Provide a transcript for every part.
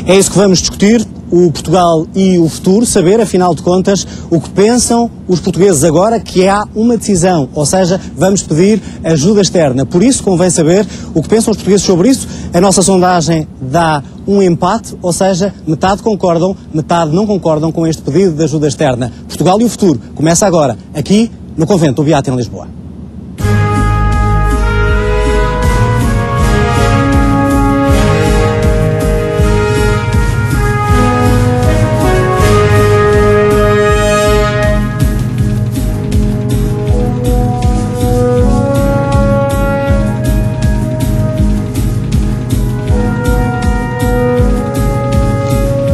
É isso que vamos discutir, o Portugal e o futuro, saber, afinal de contas, o que pensam os portugueses agora que há uma decisão, ou seja, vamos pedir ajuda externa. Por isso, convém saber o que pensam os portugueses sobre isso. A nossa sondagem dá um empate, ou seja, metade concordam, metade não concordam com este pedido de ajuda externa. Portugal e o futuro começa agora, aqui no Convento do Beato, em Lisboa.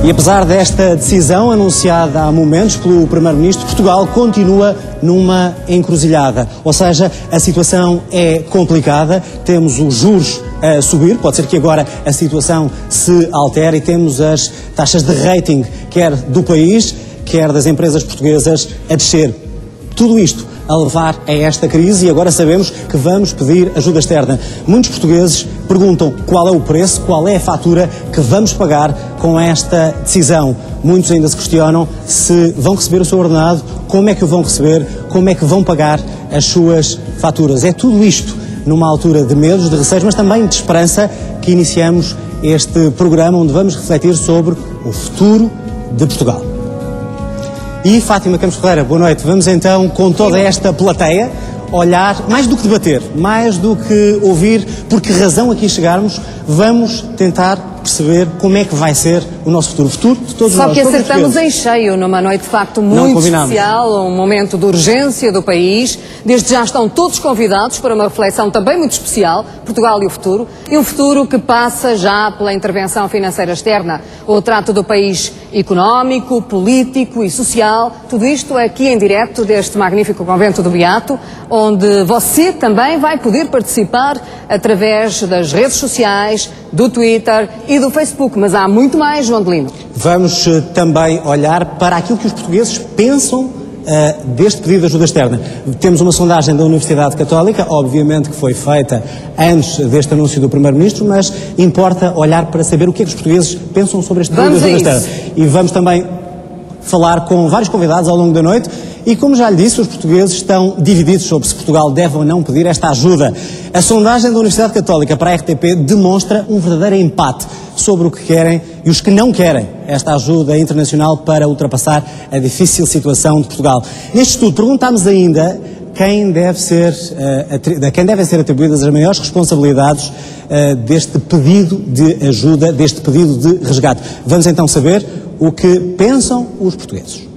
E apesar desta decisão anunciada há momentos pelo Primeiro-Ministro, Portugal continua numa encruzilhada. Ou seja, a situação é complicada, temos os juros a subir, pode ser que agora a situação se altere e temos as taxas de rating, quer do país, quer das empresas portuguesas, a descer. Tudo isto a levar a esta crise e agora sabemos que vamos pedir ajuda externa. Muitos portugueses perguntam qual é o preço, qual é a fatura que vamos pagar com esta decisão. Muitos ainda se questionam se vão receber o seu ordenado, como é que o vão receber, como é que vão pagar as suas faturas. É tudo isto numa altura de medos, de receios, mas também de esperança que iniciamos este programa onde vamos refletir sobre o futuro de Portugal. E Fátima Campos Ferreira, boa noite. Vamos então, com toda esta plateia, olhar, mais do que debater, mais do que ouvir por que razão aqui chegarmos, vamos tentar perceber como é que vai ser o nosso futuro. O futuro de todos nós. Só que acertamos em cheio numa noite de facto muito especial, um momento de urgência do país. Desde já estão todos convidados para uma reflexão também muito especial, Portugal e o futuro. E um futuro que passa já pela intervenção financeira externa, o retrato do país económico, político e social. Tudo isto aqui em direto deste magnífico Convento do Beato, onde você também vai poder participar através das redes sociais, do Twitter e do Facebook, mas há muito mais, João Adelino. Vamos também olhar para aquilo que os portugueses pensam deste pedido de ajuda externa. Temos uma sondagem da Universidade Católica, obviamente que foi feita antes deste anúncio do Primeiro-Ministro, mas importa olhar para saber o que é que os portugueses pensam sobre este pedido de ajuda externa. E vamos também falar com vários convidados ao longo da noite e, como já lhe disse, os portugueses estão divididos sobre se Portugal deve ou não pedir esta ajuda. A sondagem da Universidade Católica para a RTP demonstra um verdadeiro empate sobre o que querem e os que não querem esta ajuda internacional para ultrapassar a difícil situação de Portugal. Neste estudo perguntámos ainda a quem devem ser atribuídas as maiores responsabilidades deste pedido de ajuda, deste pedido de resgate. Vamos então saber o que pensam os portugueses.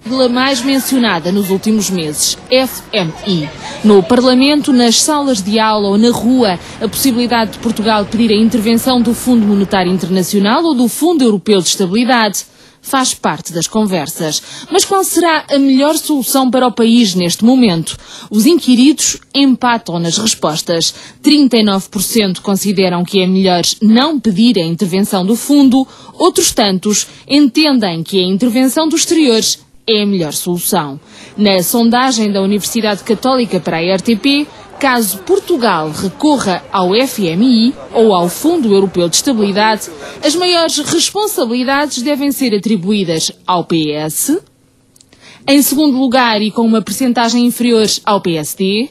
A mais mencionada nos últimos meses, FMI. No Parlamento, nas salas de aula ou na rua, a possibilidade de Portugal pedir a intervenção do Fundo Monetário Internacional ou do Fundo Europeu de Estabilidade faz parte das conversas. Mas qual será a melhor solução para o país neste momento? Os inquiridos empatam nas respostas. 39% consideram que é melhor não pedir a intervenção do fundo, outros tantos entendem que a intervenção dos exteriores é a melhor solução. Na sondagem da Universidade Católica para a RTP, caso Portugal recorra ao FMI ou ao Fundo Europeu de Estabilidade, as maiores responsabilidades devem ser atribuídas ao PS, em segundo lugar e com uma percentagem inferior ao PSD,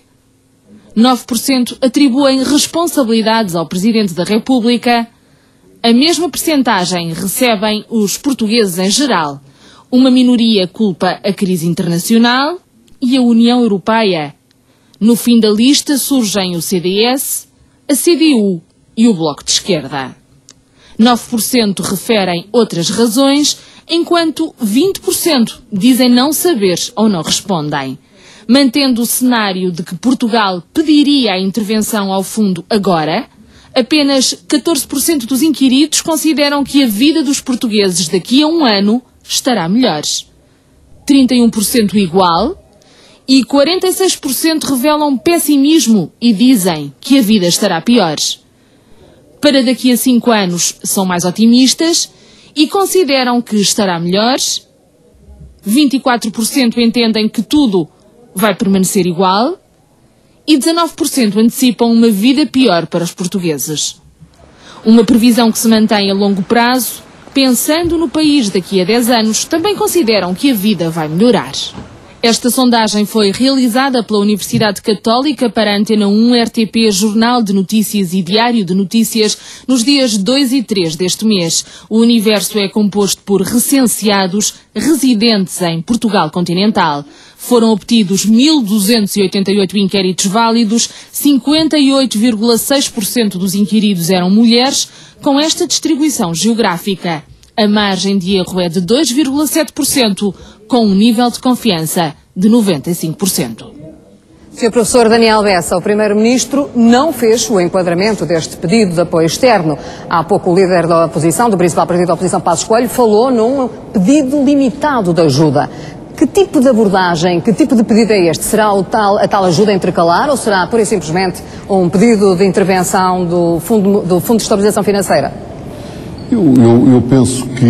9% atribuem responsabilidades ao Presidente da República, a mesma percentagem recebem os portugueses em geral. Uma minoria culpa a crise internacional e a União Europeia. No fim da lista surgem o CDS, a CDU e o Bloco de Esquerda. 9% referem outras razões, enquanto 20% dizem não saber ou não respondem. Mantendo o cenário de que Portugal pediria a intervenção ao fundo agora, apenas 14% dos inquiridos consideram que a vida dos portugueses daqui a um ano estará melhor. 31% igual e 46% revelam pessimismo e dizem que a vida estará pior. Para daqui a 5 anos são mais otimistas e consideram que estará melhor. 24% entendem que tudo vai permanecer igual e 19% antecipam uma vida pior para os portugueses. Uma previsão que se mantém a longo prazo. Pensando no país daqui a 10 anos, também consideram que a vida vai melhorar. Esta sondagem foi realizada pela Universidade Católica para a Antena 1, RTP, Jornal de Notícias e Diário de Notícias nos dias 2 e 3 deste mês. O universo é composto por recenseados residentes em Portugal continental. Foram obtidos 1.288 inquéritos válidos, 58,6% dos inquiridos eram mulheres, com esta distribuição geográfica. A margem de erro é de 2,7%, com um nível de confiança de 95%. Sr. Professor Daniel Bessa, o Primeiro-Ministro não fez o enquadramento deste pedido de apoio externo. Há pouco o líder da oposição, do principal partido da oposição, Passos Coelho, falou num pedido limitado de ajuda. Que tipo de abordagem, que tipo de pedido é este? Será a tal ajuda intercalar ou será, pura e simplesmente, um pedido de intervenção do Fundo de Estabilização Financeira? Eu penso que,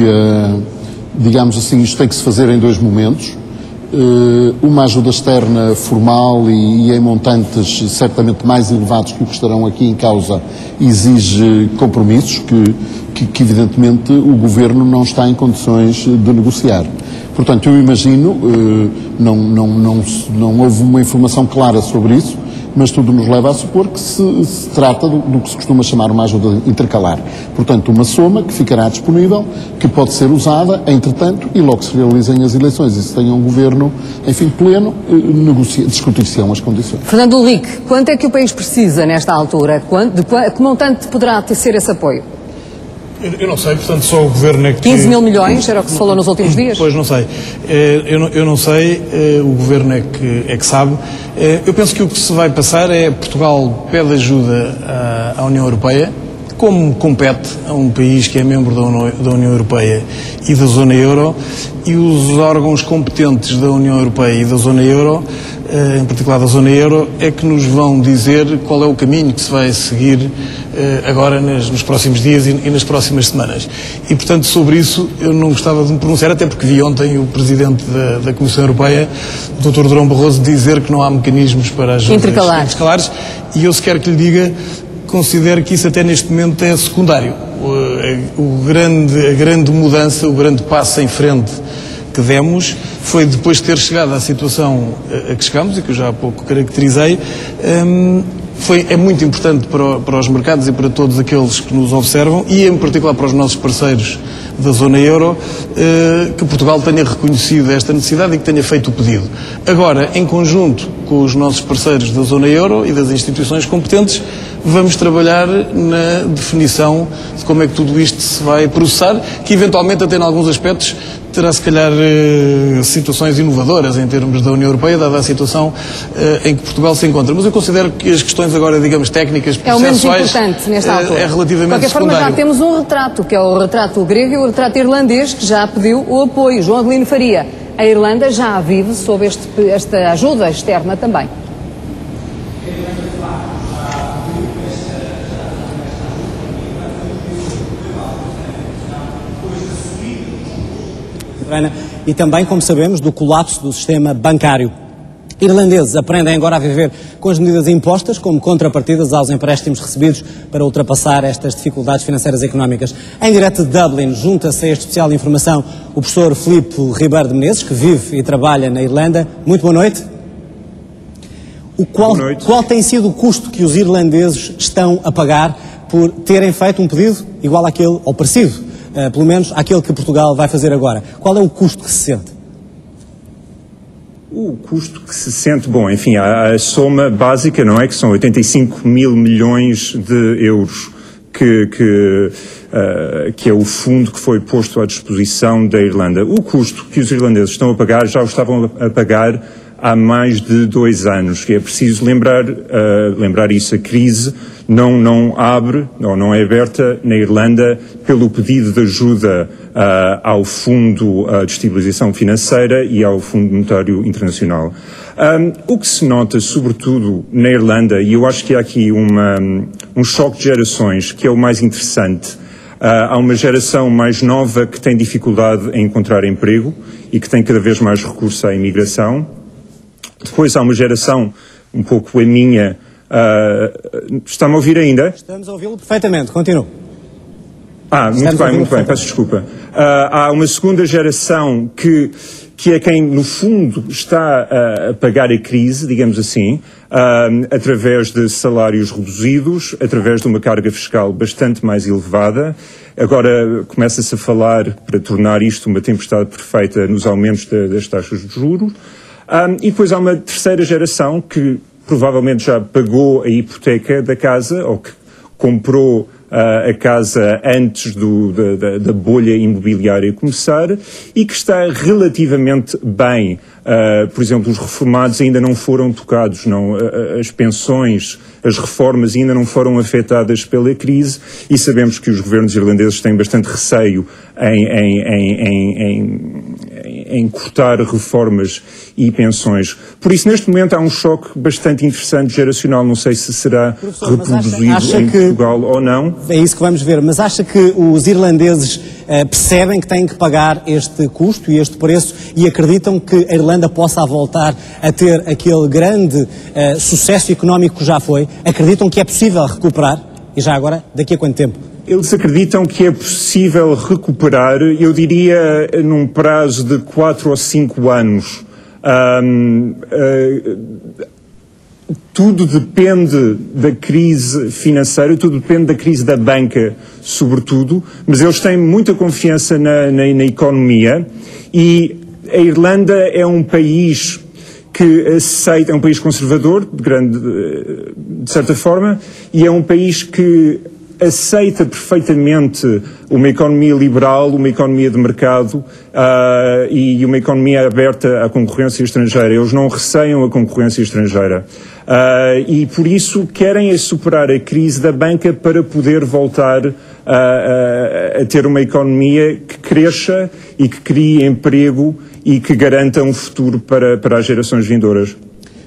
digamos assim, isto tem que se fazer em dois momentos. Uma ajuda externa formal e em montantes certamente mais elevados que o que estarão aqui em causa exige compromissos que evidentemente o Governo não está em condições de negociar. Portanto, eu imagino, não houve uma informação clara sobre isso, mas tudo nos leva a supor que se trata do que se costuma chamar uma ajuda intercalar. Portanto, uma soma que ficará disponível, que pode ser usada, entretanto, e logo se realizem as eleições e se tenha um governo, enfim, pleno, discutir-se-ão as condições. Fernando Henrique, quanto é que o país precisa nesta altura? Que montante poderá ser esse apoio? Eu não sei, portanto só o Governo é que... 15 mil milhões, era o que se falou nos últimos dias? Pois não sei, eu não sei, o Governo é que sabe. Eu penso que o que se vai passar é Portugal pede ajuda à União Europeia, como compete a um país que é membro da União Europeia e da Zona Euro, e os órgãos competentes da União Europeia e da Zona Euro, em particular da Zona Euro, é que nos vão dizer qual é o caminho que se vai seguir agora nos próximos dias e nas próximas semanas. E, portanto, sobre isso eu não gostava de me pronunciar, até porque vi ontem o Presidente da Comissão Europeia, o Dr. Durão Barroso, dizer que não há mecanismos para ajudas intercalares, e eu sequer que lhe diga, considero que isso até neste momento é secundário. A grande mudança, o grande passo em frente que demos foi depois de ter chegado à situação a que chegamos e que eu já há pouco caracterizei. É muito importante para os mercados e para todos aqueles que nos observam e em particular para os nossos parceiros da Zona Euro, que Portugal tenha reconhecido esta necessidade e que tenha feito o pedido. Agora, em conjunto com os nossos parceiros da Zona Euro e das instituições competentes, vamos trabalhar na definição de como é que tudo isto se vai processar, que eventualmente até em alguns aspectos terá se calhar situações inovadoras em termos da União Europeia, dada a situação em que Portugal se encontra. Mas eu considero que as questões agora, digamos, técnicas, processuais, é o menos importante nesta altura. É relativamente secundário. De qualquer forma, já temos um retrato, que é o retrato grego e o retrato irlandês, que já pediu o apoio. João Adelino Faria, a Irlanda já vive sob esta ajuda externa também. E também, como sabemos, do colapso do sistema bancário. Irlandeses aprendem agora a viver com as medidas impostas como contrapartidas aos empréstimos recebidos para ultrapassar estas dificuldades financeiras e económicas. Em direto de Dublin, junta-se a este especial de informação o professor Filipe Ribeiro de Menezes, que vive e trabalha na Irlanda. Muito boa noite. Qual tem sido o custo que os irlandeses estão a pagar por terem feito um pedido igual àquele, ou parecido, pelo menos àquele que Portugal vai fazer agora? Qual é o custo que se sente? O custo que se sente, bom, enfim, a soma básica, não é? Que são 85 mil milhões de euros, que é o fundo que foi posto à disposição da Irlanda. O custo que os irlandeses estão a pagar, já o estavam a pagar há mais de 2 anos. E é preciso lembrar isso. A crise não abre, ou não é aberta na Irlanda pelo pedido de ajuda ao Fundo de Estabilização Financeira e ao Fundo Monetário Internacional. O que se nota, sobretudo na Irlanda, e eu acho que há aqui um choque de gerações que é o mais interessante. Há uma geração mais nova que tem dificuldade em encontrar emprego e que tem cada vez mais recurso à imigração. Depois há uma geração, um pouco a minha... Está-me a ouvir ainda? Estamos a ouvi-lo perfeitamente, continue. Muito bem, peço desculpa. Há uma segunda geração que é quem, no fundo, está a pagar a crise, digamos assim, através de salários reduzidos, através de uma carga fiscal bastante mais elevada. Agora começa-se a falar, para tornar isto uma tempestade perfeita, nos aumentos das taxas de juros. E depois há uma terceira geração que provavelmente já pagou a hipoteca da casa, ou que comprou a casa antes da bolha imobiliária começar e que está relativamente bem. Por exemplo, os reformados ainda não foram tocados, as pensões, as reformas ainda não foram afetadas pela crise e sabemos que os governos irlandeses têm bastante receio em cortar reformas e pensões. Por isso, neste momento, há um choque bastante interessante geracional. Não sei se será reproduzido em Portugal ou não. É isso que vamos ver. Mas acha que os irlandeses percebem que têm que pagar este custo e este preço e acreditam que a Irlanda possa voltar a ter aquele grande sucesso económico que já foi? Acreditam que é possível recuperar? E já agora, daqui a quanto tempo? Eles acreditam que é possível recuperar, eu diria, num prazo de 4 ou 5 anos. Tudo depende da crise financeira, tudo depende da crise da banca, sobretudo, mas eles têm muita confiança na economia e a Irlanda é um país que aceita, é um país conservador, de certa forma, e é um país que aceita perfeitamente uma economia liberal, uma economia de mercado e uma economia aberta à concorrência estrangeira. Eles não receiam a concorrência estrangeira. E por isso querem superar a crise da banca para poder voltar a ter uma economia que cresça e que crie emprego e que garanta um futuro para as gerações vindouras.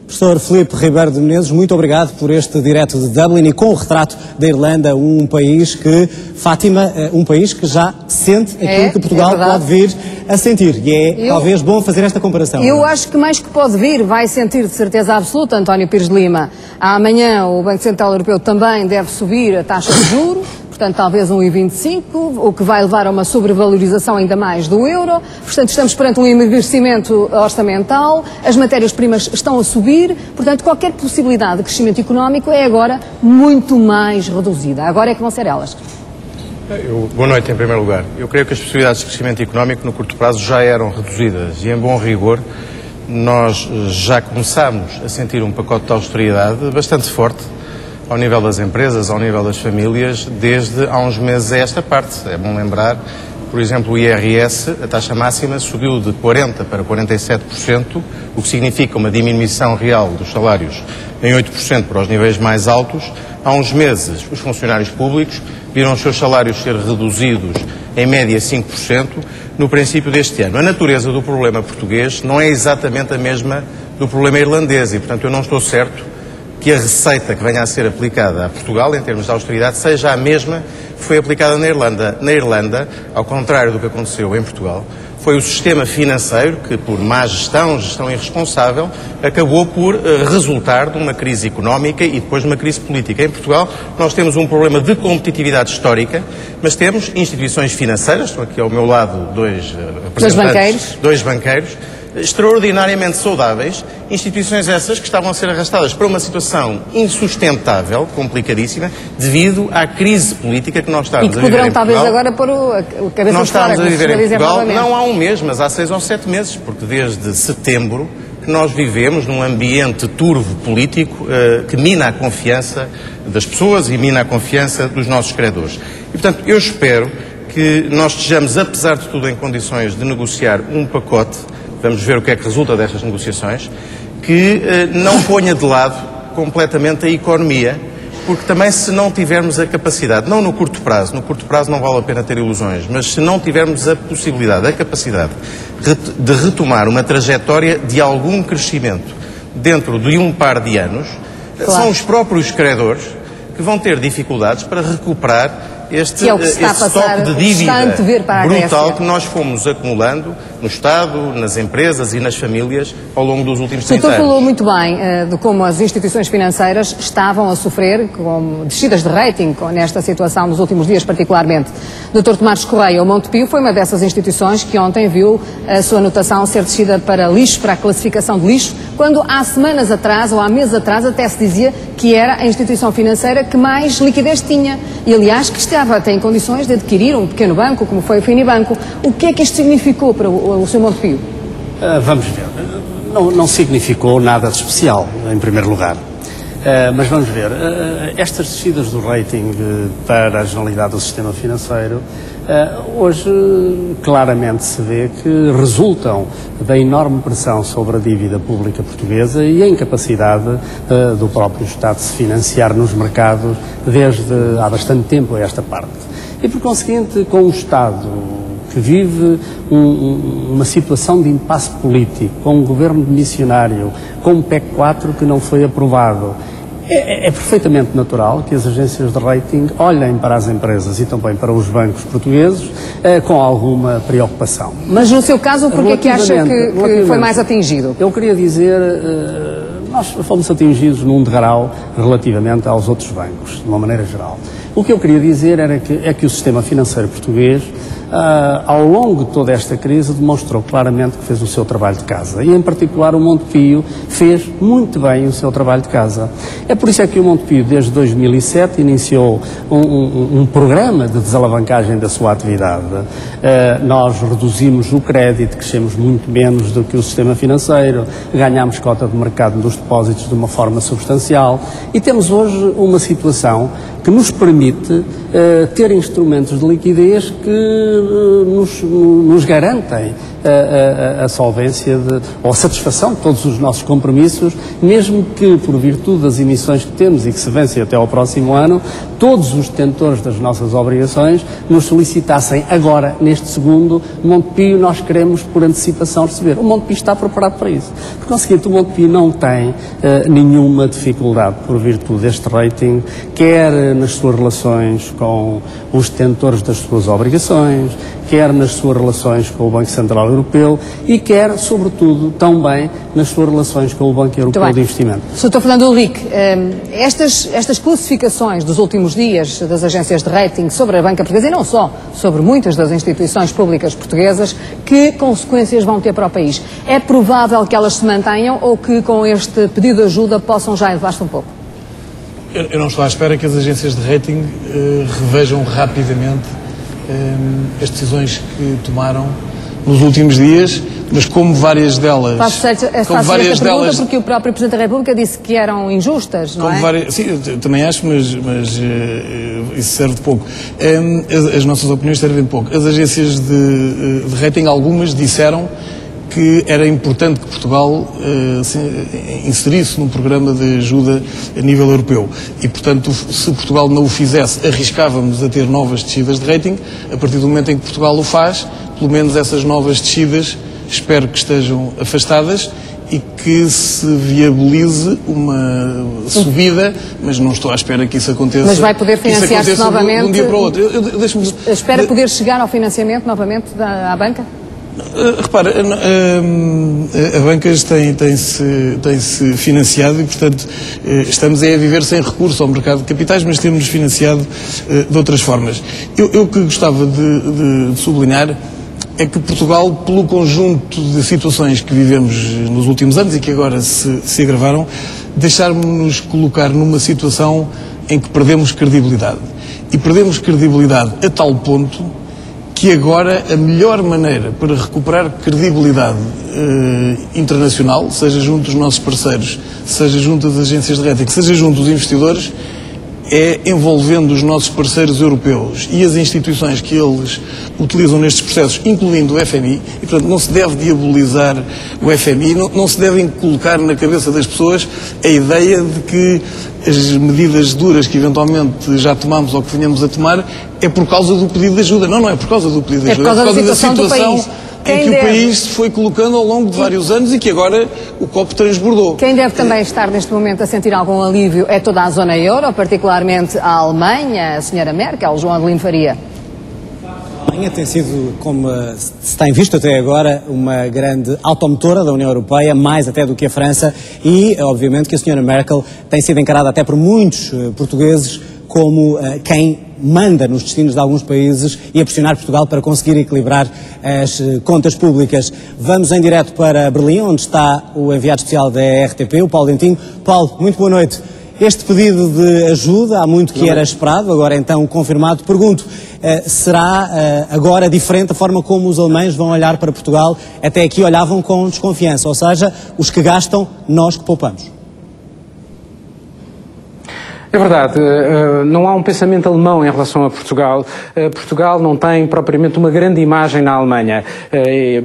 Professor Filipe Ribeiro de Menezes, muito obrigado por este direto de Dublin e com o retrato da Irlanda, um país que, Fátima, um país que já sente aquilo que Portugal pode vir a sentir. E talvez bom fazer esta comparação. Eu acho que mais que pode vir, vai sentir de certeza absoluta, António Pires de Lima. Amanhã o Banco Central Europeu também deve subir a taxa de juros. Portanto, talvez 1,25, o que vai levar a uma sobrevalorização ainda mais do euro. Portanto, estamos perante um emagrecimento orçamental, as matérias-primas estão a subir, portanto, qualquer possibilidade de crescimento económico é agora muito mais reduzida. Agora é que vão ser elas. Boa noite, em primeiro lugar. Eu creio que as possibilidades de crescimento económico no curto prazo já eram reduzidas e, em bom rigor, nós já começámos a sentir um pacote de austeridade bastante forte ao nível das empresas, ao nível das famílias, desde há uns meses a esta parte. É bom lembrar, por exemplo, o IRS, a taxa máxima subiu de 40% para 47%, o que significa uma diminuição real dos salários em 8% para os níveis mais altos. Há uns meses, os funcionários públicos viram os seus salários ser reduzidos em média 5% no princípio deste ano. A natureza do problema português não é exatamente a mesma do problema irlandês e, portanto, eu não estou certo que a receita que venha a ser aplicada a Portugal, em termos de austeridade, seja a mesma que foi aplicada na Irlanda. Na Irlanda, ao contrário do que aconteceu em Portugal, foi o sistema financeiro que, por má gestão irresponsável, acabou por resultar de uma crise económica e depois de uma crise política. Em Portugal, nós temos um problema de competitividade histórica, mas temos instituições financeiras, estão aqui ao meu lado dois banqueiros, extraordinariamente saudáveis, instituições essas que estavam a ser arrastadas para uma situação insustentável, complicadíssima, devido à crise política que nós estamos a viver em Portugal. E que poderão talvez agora pôr a cabeça nós fora, estamos a viver em Portugal não há um mês, mas há 6 ou 7 meses, porque desde setembro que nós vivemos num ambiente turvo político que mina a confiança das pessoas e mina a confiança dos nossos credores. E, portanto, eu espero que nós estejamos, apesar de tudo, em condições de negociar um pacote. Vamos ver o que é que resulta destas negociações, que não ponha de lado completamente a economia, porque também se não tivermos a capacidade, não no curto prazo não vale a pena ter ilusões, mas se não tivermos a possibilidade, a capacidade de retomar uma trajetória de algum crescimento dentro de um par de anos, são os próprios credores que vão ter dificuldades para recuperar este que está a passar, estoque de dívida brutal que nós fomos acumulando no Estado, nas empresas e nas famílias ao longo dos últimos 30 anos. O doutor falou muito bem de como as instituições financeiras estavam a sofrer com descidas de rating nesta situação nos últimos dias particularmente. Dr. Tomás Correia, o Montepio foi uma dessas instituições que ontem viu a sua notação ser descida para lixo, para a classificação de lixo, quando há semanas atrás ou há meses atrás até se dizia que era a instituição financeira que mais liquidez tinha e aliás que estava até em condições de adquirir um pequeno banco como foi o Finibanco. O que é que isto significou para o Sr. Montepio? Vamos ver. Não significou nada de especial, em primeiro lugar. Mas vamos ver. Estas descidas do rating para a generalidade do sistema financeiro, hoje claramente se vê que resultam da enorme pressão sobre a dívida pública portuguesa e a incapacidade do próprio Estado de se financiar nos mercados desde há bastante tempo a esta parte. E por conseguinte, com o Estado que vive uma situação de impasse político, com um governo missionário, com um PEC 4 que não foi aprovado, é perfeitamente natural que as agências de rating olhem para as empresas e também para os bancos portugueses com alguma preocupação. Mas no seu caso, por que é que acha que foi mais atingido? Eu queria dizer, nós fomos atingidos num degrau relativamente aos outros bancos, de uma maneira geral. O que eu queria dizer é que o sistema financeiro português, ao longo de toda esta crise, demonstrou claramente que fez o seu trabalho de casa. E, em particular, o Montepio fez muito bem o seu trabalho de casa. É por isso é que o Montepio, desde 2007, iniciou um programa de desalavancagem da sua atividade. Nós reduzimos o crédito, crescemos muito menos do que o sistema financeiro, ganhámos cota de mercado dos depósitos de uma forma substancial e temos hoje uma situação que nos permite ter instrumentos de liquidez que nos garantem a solvência ou a satisfação de todos os nossos compromissos, mesmo que, por virtude das emissões que temos e que se vencem até ao próximo ano, todos os detentores das nossas obrigações nos solicitassem agora, neste segundo, Montepio, nós queremos por antecipação receber. O Montepio está preparado para isso. Por conseguinte, o Montepio não tem nenhuma dificuldade por virtude deste rating, quer nas suas relações com os detentores das suas obrigações, quer nas suas relações com o Banco Central Europeu e quer, sobretudo, também nas suas relações com o Banco Europeu de Investimento. Sr. Dr. Fernando Henrique, estas classificações dos últimos dias das agências de rating sobre a banca portuguesa, e não só, sobre muitas das instituições públicas portuguesas, que consequências vão ter para o país? É provável que elas se mantenham ou que com este pedido de ajuda possam já elevar-se um pouco? Eu não estou à espera que as agências de rating revejam rapidamente as decisões que tomaram nos últimos dias, mas como várias delas... Faço esta pergunta porque o próprio Presidente da República disse que eram injustas, não é? Sim, eu também acho, mas isso serve de pouco. As nossas opiniões servem de pouco. As agências de rating, algumas disseram que era importante que Portugal inserisse num programa de ajuda a nível europeu. E, portanto, se Portugal não o fizesse, arriscávamos a ter novas descidas de rating. A partir do momento em que Portugal o faz, pelo menos essas novas descidas, espero que estejam afastadas e que se viabilize uma subida, mas não estou à espera que isso aconteça. Mas vai poder financiar-se novamente? De um dia para o outro. Espera poder chegar ao financiamento novamente à banca? Repara, a Bancas tem-se financiado e, portanto, estamos a viver sem recurso ao mercado de capitais, mas temos financiado de outras formas. Eu que gostava de sublinhar é que Portugal, pelo conjunto de situações que vivemos nos últimos anos e que agora se agravaram, deixaram-nos colocar numa situação em que perdemos credibilidade. E perdemos credibilidade a tal ponto que agora a melhor maneira para recuperar credibilidade internacional, seja junto dos nossos parceiros, seja junto das agências de rating, seja junto dos investidores, é envolvendo os nossos parceiros europeus e as instituições que eles utilizam nestes processos, incluindo o FMI, e portanto não se deve diabolizar o FMI, não se devem colocar na cabeça das pessoas a ideia de que as medidas duras que eventualmente já tomamos ou que venhamos a tomar é por causa do pedido de ajuda. Não é por causa do pedido de ajuda, é por causa da situação em que o país se foi colocando ao longo de vários anos e que agora o copo transbordou. Quem deve também estar neste momento a sentir algum alívio é toda a zona euro, particularmente a Alemanha, a senhora Merkel, João Adelino Faria. A Alemanha tem sido, como se tem visto até agora, uma grande automotora da União Europeia, mais até do que a França, e obviamente que a senhora Merkel tem sido encarada até por muitos portugueses como quem manda nos destinos de alguns países e a pressionar Portugal para conseguir equilibrar as contas públicas. Vamos em direto para Berlim, onde está o enviado especial da RTP, o Paulo Dentinho. Paulo, muito boa noite. Este pedido de ajuda, há muito que era esperado, agora então confirmado. Pergunto, será agora diferente a forma como os alemães vão olhar para Portugal? Até aqui olhavam com desconfiança, ou seja, os que gastam, nós que poupamos. É verdade, não há um pensamento alemão em relação a Portugal. Portugal não tem propriamente uma grande imagem na Alemanha.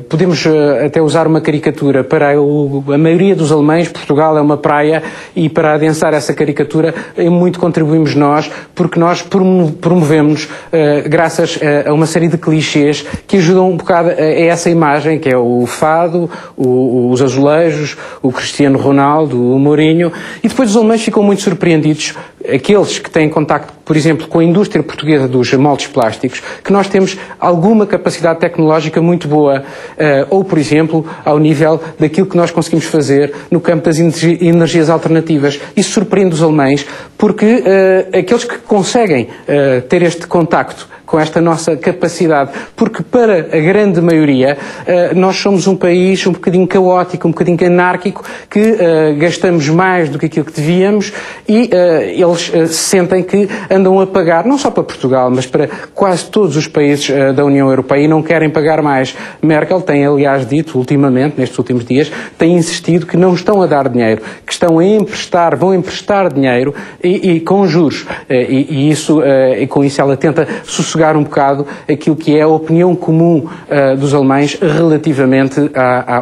Podemos até usar uma caricatura. Para a maioria dos alemães, Portugal é uma praia, e para adensar essa caricatura, muito contribuímos nós, porque nós promovemos, graças a uma série de clichês que ajudam um bocado a essa imagem, que é o fado, os azulejos, o Cristiano Ronaldo, o Mourinho, e depois os alemães ficam muito surpreendidos, aqueles que têm contacto, por exemplo, com a indústria portuguesa dos moldes plásticos, que nós temos alguma capacidade tecnológica muito boa, ou, por exemplo, ao nível daquilo que nós conseguimos fazer no campo das energias alternativas. Isso surpreende os alemães, porque aqueles que conseguem ter este contacto com esta nossa capacidade, porque para a grande maioria nós somos um país um bocadinho caótico, um bocadinho anárquico, que gastamos mais do que aquilo que devíamos, e eles sentem que andam a pagar, não só para Portugal, mas para quase todos os países da União Europeia, e não querem pagar mais. Merkel tem, aliás, dito ultimamente, nestes últimos dias, tem insistido que não estão a dar dinheiro, que estão a emprestar, vão emprestar dinheiro e com juros. E com isso ela tenta sossegar um bocado aquilo que é a opinião comum dos alemães relativamente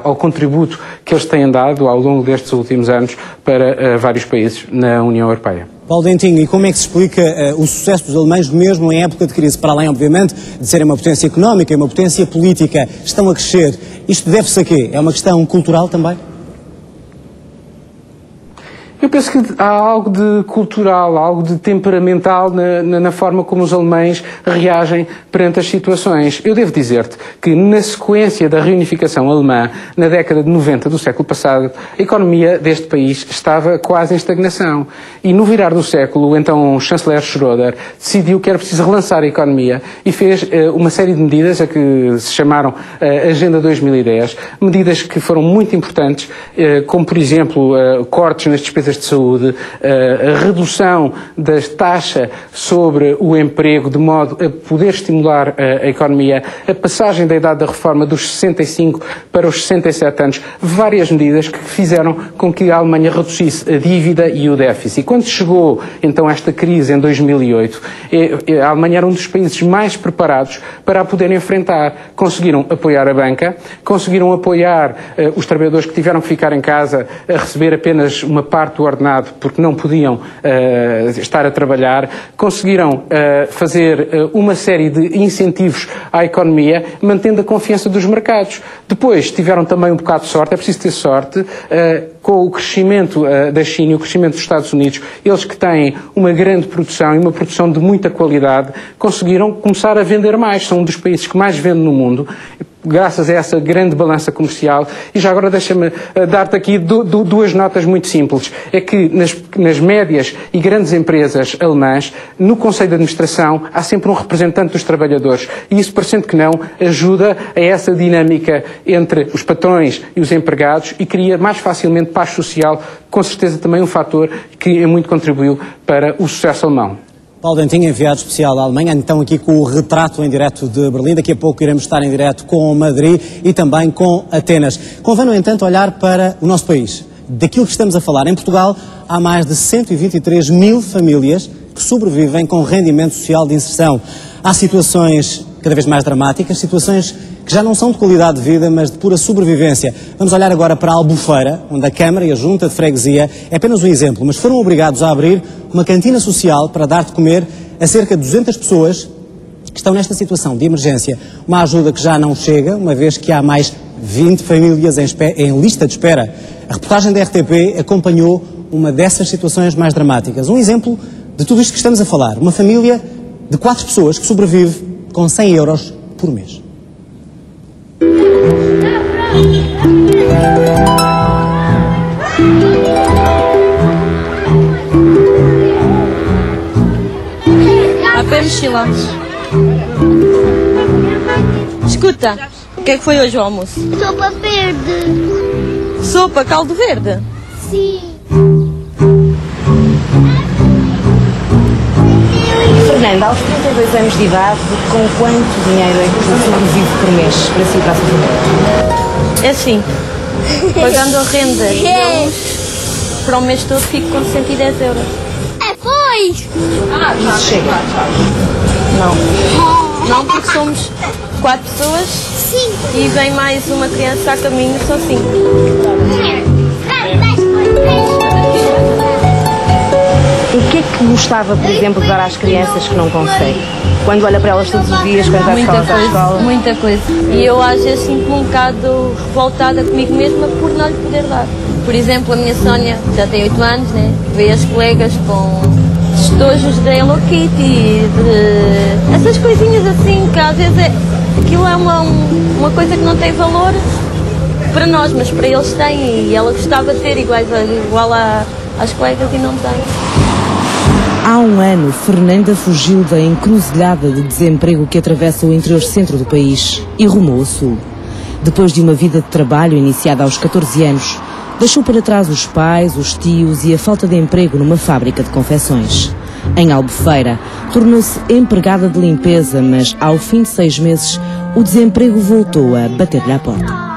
ao contributo que eles têm dado ao longo destes últimos anos para vários países na União Europeia. Paulo Dentinho, e como é que se explica o sucesso dos alemães mesmo em época de crise? Para além, obviamente, de serem uma potência económica e uma potência política, estão a crescer. Isto deve-se a quê? É uma questão cultural também? Eu penso que há algo de cultural, algo de temperamental na forma como os alemães reagem perante as situações. Eu devo dizer-te que na sequência da reunificação alemã, na década de 90 do século passado, a economia deste país estava quase em estagnação. E no virar do século, então o chanceler Schröder decidiu que era preciso relançar a economia e fez uma série de medidas a que se chamaram Agenda 2010, medidas que foram muito importantes, como por exemplo cortes nas despesas de saúde, a redução da taxa sobre o emprego de modo a poder estimular a economia, a passagem da idade da reforma dos 65 para os 67 anos, várias medidas que fizeram com que a Alemanha reduzisse a dívida e o déficit. E quando chegou então esta crise em 2008, a Alemanha era um dos países mais preparados para a poder enfrentar. Conseguiram apoiar a banca, conseguiram apoiar os trabalhadores que tiveram que ficar em casa a receber apenas uma parte do ordenado porque não podiam estar a trabalhar, conseguiram fazer uma série de incentivos à economia, mantendo a confiança dos mercados. Depois tiveram também um bocado de sorte, é preciso ter sorte, com o crescimento da China e o crescimento dos Estados Unidos, eles que têm uma grande produção e uma produção de muita qualidade, conseguiram começar a vender mais, são um dos países que mais vende no mundo, graças a essa grande balança comercial. E já agora deixa-me dar-te aqui duas notas muito simples. É que nas médias e grandes empresas alemãs, no Conselho de Administração, há sempre um representante dos trabalhadores. E isso, parecendo que não, ajuda a essa dinâmica entre os patrões e os empregados e cria mais facilmente paz social, com certeza também um fator que muito contribuiu para o sucesso alemão. Paulo Dentinho, enviado especial da Alemanha, então aqui com o retrato em direto de Berlim. Daqui a pouco iremos estar em direto com Madrid e também com Atenas. Convém, no entanto, olhar para o nosso país. Daquilo que estamos a falar, em Portugal, há mais de 123 mil famílias que sobrevivem com rendimento social de inserção. Há situações cada vez mais dramáticas, situações que já não são de qualidade de vida, mas de pura sobrevivência. Vamos olhar agora para a Albufeira, onde a Câmara e a Junta de Freguesia é apenas um exemplo, mas foram obrigados a abrir uma cantina social para dar de comer a cerca de 200 pessoas que estão nesta situação de emergência. Uma ajuda que já não chega, uma vez que há mais 20 famílias em lista de espera. A reportagem da RTP acompanhou uma dessas situações mais dramáticas. Um exemplo de tudo isto que estamos a falar. Uma família de 4 pessoas que sobrevive com 100 euros por mês. A pé mochila. Escuta, o que é que foi hoje o almoço? Sopa verde. Sopa, caldo verde? Sim. Fernanda, aos 32 anos de idade, com quanto dinheiro é que sobrevive por mês para si e para a sua família? É assim, pagando a renda e a luz, para o mês todo fico com 110 euros. É, pois! Isso chega? Não, porque somos 4 pessoas. Sim. E vem mais uma criança a caminho, só 5. O que é que gostava, por exemplo, de dar às crianças que não consegue? Quando olha para elas todos os dias, quando vai para a escola? Muita coisa. E eu às vezes sinto-me um bocado revoltada comigo mesma por não lhe poder dar. Por exemplo, a minha Sónia já tem 8 anos, né? Vê as colegas com estojos da Hello Kitty, de essas coisinhas assim, que às vezes aquilo é uma coisa que não tem valor para nós, mas para eles tem. E ela gostava de ter igual às colegas e não tem. Há um ano, Fernanda fugiu da encruzilhada de desemprego que atravessa o interior centro do país e rumou ao sul. Depois de uma vida de trabalho iniciada aos 14 anos, deixou para trás os pais, os tios e a falta de emprego numa fábrica de confecções. Em Albufeira, tornou-se empregada de limpeza, mas ao fim de 6 meses, o desemprego voltou a bater-lhe à porta.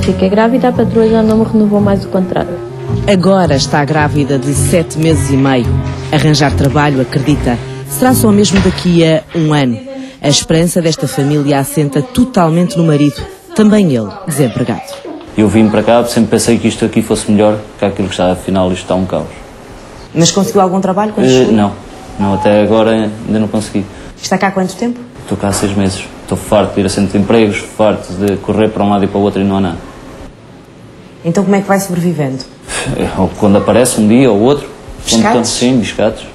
Fiquei grávida, a patroa já não me renovou mais o contrato. Agora está grávida de 7 meses e meio. Arranjar trabalho, acredita, será só mesmo daqui a 1 ano. A esperança desta família assenta totalmente no marido, também ele, desempregado. Eu vim para cá, sempre pensei que isto aqui fosse melhor que aquilo que está, afinal isto está um caos. Mas conseguiu algum trabalho quando chegou? Não, até agora ainda não consegui. Está cá há quanto tempo? Estou cá há 6 meses. Estou farto de ir a centro de empregos, farto de correr para um lado e para o outro e não há nada. Então como é que vai sobrevivendo? Ou quando aparece um dia ou outro. Biscates? Sim, biscates.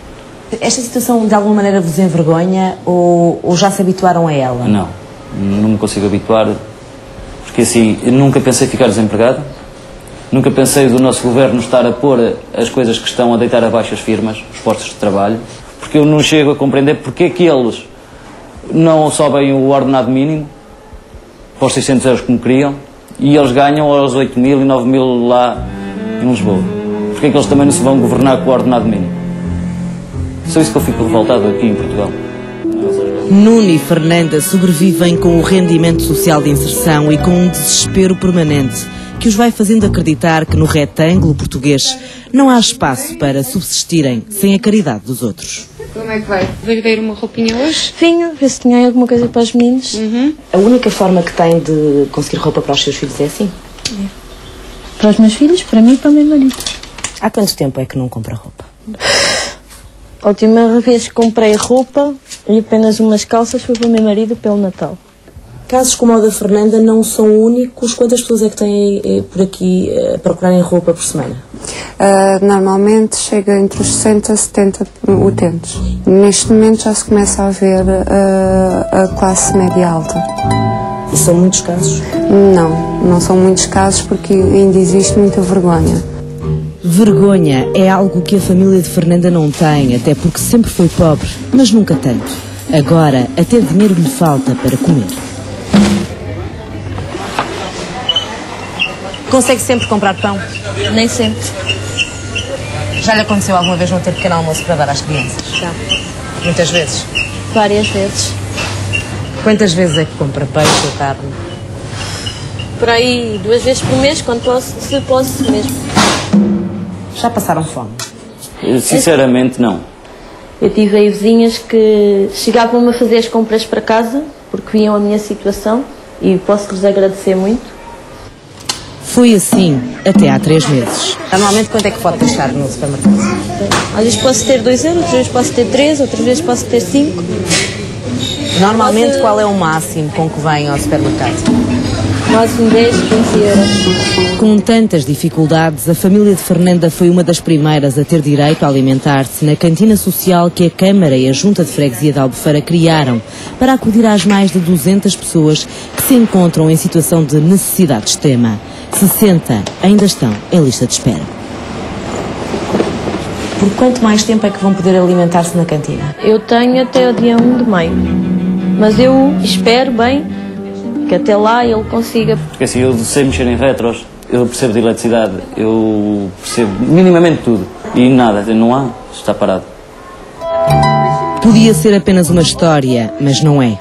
Esta situação de alguma maneira vos envergonha ou já se habituaram a ela? Não me consigo habituar, porque assim, eu nunca pensei ficar desempregado, nunca pensei do nosso governo estar a pôr as coisas que estão a deitar abaixo as firmas, os postos de trabalho, porque eu não chego a compreender porque é que eles não sobem o ordenado mínimo para os 600 euros como queriam e eles ganham aos 8 mil e 9 mil lá em Lisboa. Porque é que eles também não se vão governar com o ordenado mínimo? Só isso que eu fico revoltado aqui em Portugal. Nuno e Fernanda sobrevivem com o rendimento social de inserção e com um desespero permanente que os vai fazendo acreditar que no retângulo português não há espaço para subsistirem sem a caridade dos outros. Como é que vai? Vai ver uma roupinha hoje? Vinha, ver se tinha alguma coisa para os meninos. A única forma que tem de conseguir roupa para os seus filhos é assim? Para os meus filhos, para mim e para o meu marido. Há quanto tempo é que não compra roupa? A última vez que comprei roupa e apenas umas calças foi para o meu marido pelo Natal. Casos como o da Fernanda não são únicos. Quantas pessoas é que têm por aqui a procurarem roupa por semana? Normalmente chega entre os 60 a 70 utentes. Neste momento já se começa a ver a classe média alta. E são muitos casos? Não são muitos casos porque ainda existe muita vergonha. Vergonha é algo que a família de Fernanda não tem, até porque sempre foi pobre, mas nunca tanto. Agora, até dinheiro lhe falta para comer. Consegue sempre comprar pão? Nem sempre. Já lhe aconteceu alguma vez não ter pequeno almoço para dar às crianças? Já. Muitas vezes? Várias vezes. Quantas vezes é que compra peixe ou carne? Por aí 2 vezes por mês, quando posso, se posso mesmo. Já passaram fome? Sinceramente, não. Eu tive aí vizinhas que chegavam-me a fazer as compras para casa, porque viam a minha situação, e posso-lhes agradecer muito. Foi assim até há 3 meses. Normalmente, quanto é que pode deixar no supermercado? Às vezes posso ter 2 euros, outras vezes posso ter 3, outras vezes posso ter 5. Normalmente, qual é o máximo com que vem ao supermercado? Máximo 10, 15 euros. Com tantas dificuldades, a família de Fernanda foi uma das primeiras a ter direito a alimentar-se na cantina social que a Câmara e a Junta de Freguesia de Albufeira criaram para acudir às mais de 200 pessoas que se encontram em situação de necessidade extrema. 60 ainda estão em lista de espera. Por quanto mais tempo é que vão poder alimentar-se na cantina? Eu tenho até o dia 1 de maio, mas eu espero bem que até lá ele consiga. Porque assim, eu sei mexer em retros, eu percebo de eletricidade, eu percebo minimamente tudo. E nada, não há, está parado. Podia ser apenas uma história, mas não é.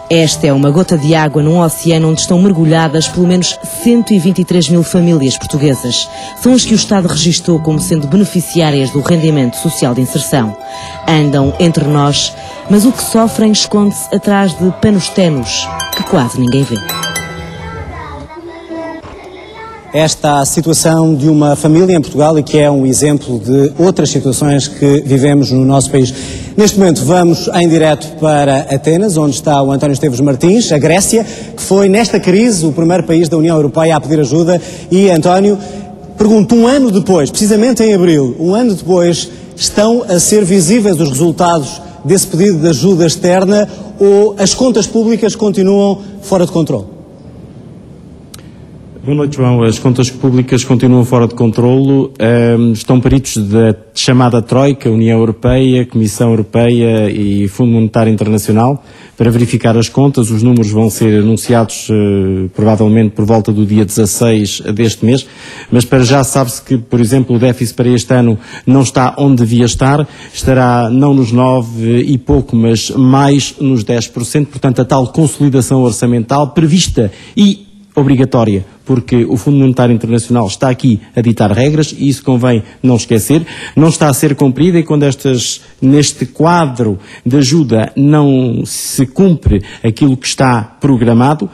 Esta é uma gota de água num oceano onde estão mergulhadas pelo menos 123 mil famílias portuguesas. São as que o Estado registou como sendo beneficiárias do rendimento social de inserção. Andam entre nós, mas o que sofrem esconde-se atrás de panos tenos que quase ninguém vê. Esta a situação de uma família em Portugal e que é um exemplo de outras situações que vivemos no nosso país. Neste momento vamos em direto para Atenas, onde está o António Esteves Martins, a Grécia, que foi nesta crise o primeiro país da União Europeia a pedir ajuda. E, António, pergunto, um ano depois, precisamente em abril, um ano depois, estão a ser visíveis os resultados desse pedido de ajuda externa ou as contas públicas continuam fora de controle? Boa noite, João. As contas públicas continuam fora de controlo. Estão peritos da chamada Troika, União Europeia, Comissão Europeia e Fundo Monetário Internacional, para verificar as contas. Os números vão ser anunciados provavelmente por volta do dia 16 deste mês, mas para já sabe-se que, por exemplo, o déficit para este ano não está onde devia estar, estará não nos 9 e pouco, mas mais nos 10%, portanto a tal consolidação orçamental prevista e obrigatória, porque o Fundo Monetário Internacional está aqui a ditar regras e isso convém não esquecer, não está a ser cumprida e quando neste quadro de ajuda não se cumpre aquilo que está programado,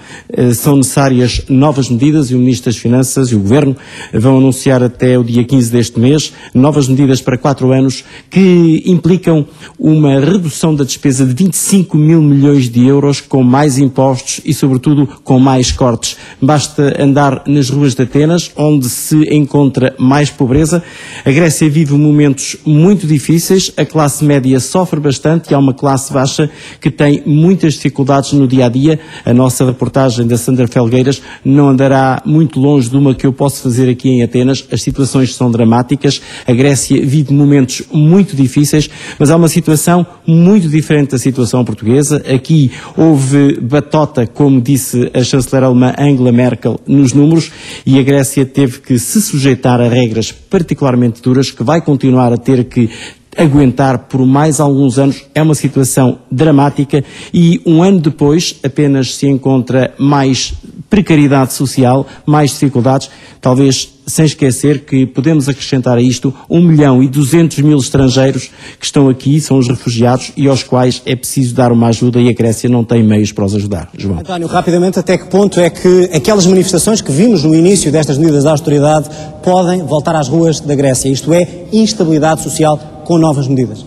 são necessárias novas medidas e o Ministro das Finanças e o Governo vão anunciar até o dia 15 deste mês novas medidas para 4 anos que implicam uma redução da despesa de 25 mil milhões de euros com mais impostos e sobretudo com mais cortes. Basta andar nas ruas de Atenas, onde se encontra mais pobreza. A Grécia vive momentos muito difíceis, a classe média sofre bastante e há uma classe baixa que tem muitas dificuldades no dia-a-dia. A nossa reportagem da Sandra Felgueiras não andará muito longe de uma que eu posso fazer aqui em Atenas. As situações são dramáticas, a Grécia vive momentos muito difíceis, mas há uma situação muito diferente da situação portuguesa. Aqui houve batota, como disse a chanceler alemã Angela Merkel, nos números e a Grécia teve que se sujeitar a regras particularmente duras que vai continuar a ter que aguentar por mais alguns anos. É uma situação dramática e um ano depois apenas se encontra mais precariedade social, mais dificuldades, talvez sem esquecer que podemos acrescentar a isto 1.200.000 estrangeiros que estão aqui, são os refugiados e aos quais é preciso dar uma ajuda e a Grécia não tem meios para os ajudar. João. António, rapidamente, até que ponto é que aquelas manifestações que vimos no início destas medidas de austeridade podem voltar às ruas da Grécia? Isto é, instabilidade social com novas medidas?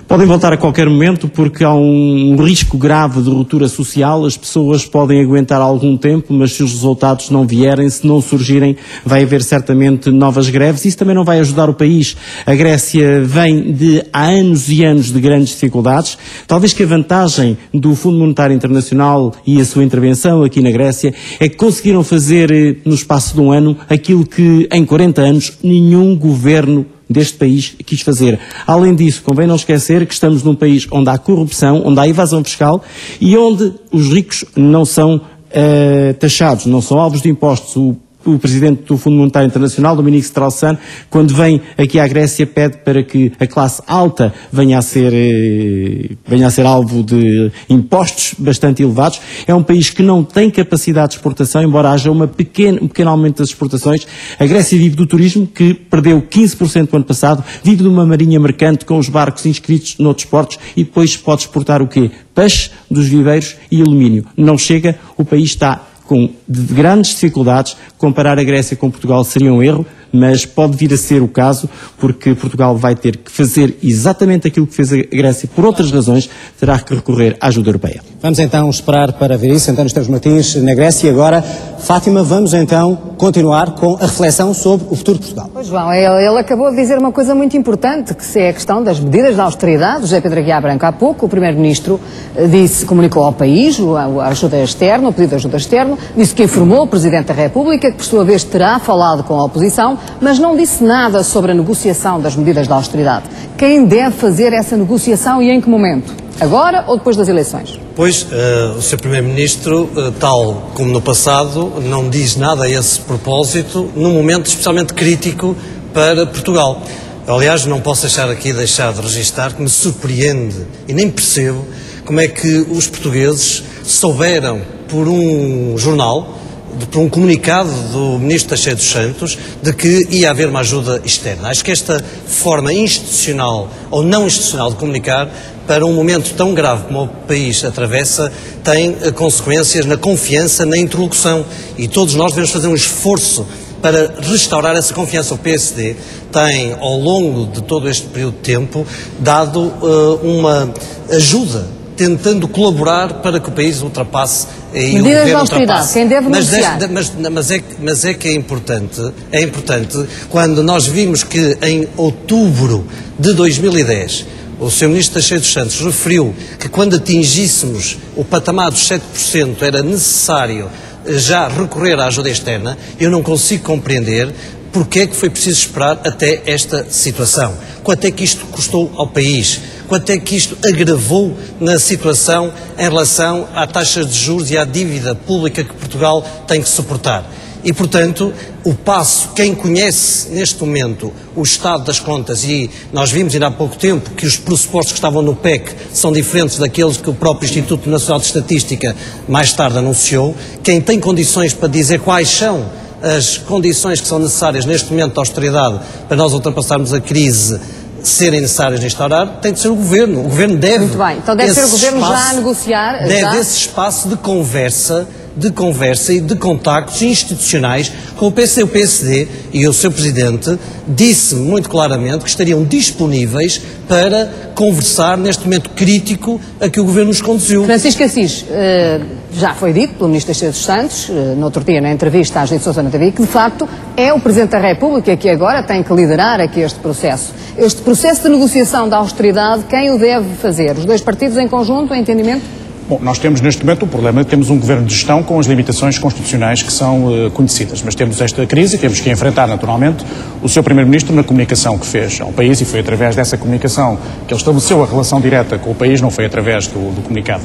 Podem voltar a qualquer momento porque há um risco grave de ruptura social. As pessoas podem aguentar algum tempo, mas se os resultados não vierem, se não surgirem, vai haver certamente novas greves e isso também não vai ajudar o país. A Grécia vem de há anos e anos de grandes dificuldades. Talvez que a vantagem do Fundo Monetário Internacional e a sua intervenção aqui na Grécia é que conseguiram fazer no espaço de um ano aquilo que em 40 anos nenhum governo deste país quis fazer. Além disso, convém não esquecer que estamos num país onde há corrupção, onde há evasão fiscal e onde os ricos não são taxados, não são alvos de impostos. O Presidente do Fundo Monetário Internacional, Dominique Strauss-Kahn, quando vem aqui à Grécia, pede para que a classe alta venha a ser alvo de impostos bastante elevados. É um país que não tem capacidade de exportação, embora haja um pequeno aumento das exportações. A Grécia vive do turismo, que perdeu 15% no ano passado, vive de uma marinha mercante com os barcos inscritos noutros portos e depois pode exportar o quê? Peixe dos viveiros e alumínio. Não chega, o país está com grandes dificuldades. Comparar a Grécia com Portugal seria um erro. mas pode vir a ser o caso, porque Portugal vai ter que fazer exatamente aquilo que fez a Grécia. Por outras razões, terá que recorrer à ajuda europeia. Vamos então esperar para ver isso. António Esteves Martins, na Grécia. E agora, Fátima, vamos então continuar com a reflexão sobre o futuro de Portugal. Pois, João, ele acabou de dizer uma coisa muito importante, que é a questão das medidas de austeridade. José Pedro Aguiar Branco, há pouco, o Primeiro-Ministro comunicou ao país a ajuda externa, o pedido de ajuda externa, disse que informou o Presidente da República, que por sua vez terá falado com a oposição, mas não disse nada sobre a negociação das medidas de austeridade. Quem deve fazer essa negociação e em que momento? Agora ou depois das eleições? Pois, o Sr. Primeiro-Ministro, tal como no passado, não diz nada a esse propósito, num momento especialmente crítico para Portugal. Aliás, não posso deixar de registar que me surpreende e nem percebo como é que os portugueses souberam, por um jornal, por um comunicado do Ministro Teixeira dos Santos, de que ia haver uma ajuda externa. Acho que esta forma institucional ou não institucional de comunicar, para um momento tão grave como o país atravessa, tem consequências na confiança, na interlocução. E todos nós devemos fazer um esforço para restaurar essa confiança. O PSD tem, ao longo de todo este período de tempo, dado uma ajuda, tentando colaborar para que o país ultrapasse e o governo ultrapasse. Quem deve negociar? Mas é que é importante quando nós vimos que em outubro de 2010 o Sr. Ministro Teixeira dos Santos referiu que quando atingíssemos o patamar dos 7% era necessário já recorrer à ajuda externa. Eu não consigo compreender porque é que foi preciso esperar até esta situação. Quanto é que isto custou ao país? Quanto é que isto agravou na situação em relação à taxa de juros e à dívida pública que Portugal tem que suportar? E, portanto, o passo, quem conhece neste momento o estado das contas, e nós vimos ainda há pouco tempo que os pressupostos que estavam no PEC são diferentes daqueles que o próprio Instituto Nacional de Estatística mais tarde anunciou, quem tem condições para dizer quais são as condições que são necessárias neste momento de austeridade para nós ultrapassarmos a crise, serem necessárias de instaurar, tem de ser o Governo. O Governo deve... Muito bem, então deve ser o Governo já a negociar... Deve esse espaço de conversa e de contactos institucionais com o PSD. O PSD e o seu Presidente disse muito claramente que estariam disponíveis para conversar neste momento crítico a que o Governo nos conduziu. Francisco Assis, já foi dito pelo Ministro Teixeira dos Santos, no outro dia na entrevista à Agência Sousa na TV, que de facto é o Presidente da República que agora tem que liderar aqui este processo. Este processo de negociação da austeridade, quem o deve fazer? Os dois partidos em conjunto, em entendimento? Bom, nós temos neste momento o problema de temos um governo de gestão com as limitações constitucionais que são conhecidas, mas temos esta crise e temos que enfrentar naturalmente. O Sr. Primeiro-Ministro, na comunicação que fez ao país, e foi através dessa comunicação que ele estabeleceu a relação direta com o país, não foi através do comunicado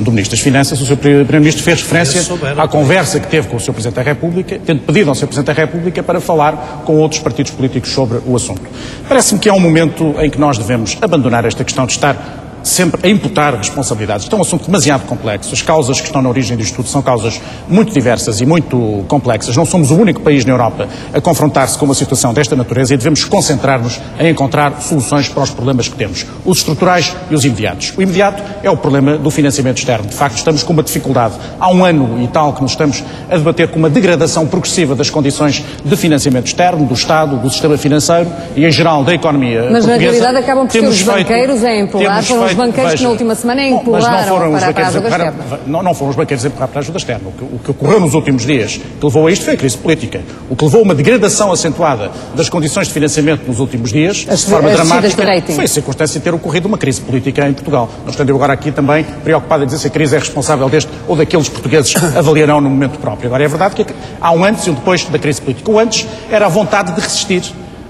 do Ministro das Finanças, o Sr. Primeiro-Ministro fez referência à conversa que teve com o Sr. Presidente da República, tendo pedido ao Sr. Presidente da República para falar com outros partidos políticos sobre o assunto. Parece-me que é um momento em que nós devemos abandonar esta questão de estar sempre a imputar responsabilidades. Isto é um assunto demasiado complexo. As causas que estão na origem disto tudo são causas muito diversas e muito complexas. Não somos o único país na Europa a confrontar-se com uma situação desta natureza e devemos concentrar-nos em encontrar soluções para os problemas que temos, os estruturais e os imediatos. O imediato é o problema do financiamento externo. De facto, estamos com uma dificuldade. Há um ano e tal que nos estamos a debater com uma degradação progressiva das condições de financiamento externo, do Estado, do sistema financeiro e, em geral, da economia portuguesa. Mas, na realidade, acabam por ser os banqueiros a empurrar, foram os banqueiros que na última semana empurraram para a ajuda externa. Não foram os banqueiros a empurrar para a ajuda externa. O que ocorreu nos últimos dias, que levou a isto, foi a crise política. O que levou a uma degradação acentuada das condições de financiamento nos últimos dias, de forma dramática, foi a circunstância de ter ocorrido uma crise política em Portugal. Não estou agora aqui também preocupado em dizer se a crise é responsável deste ou daqueles portugueses avaliarão no momento próprio. Agora, é verdade que há um antes e um depois da crise política. O antes era a vontade de resistir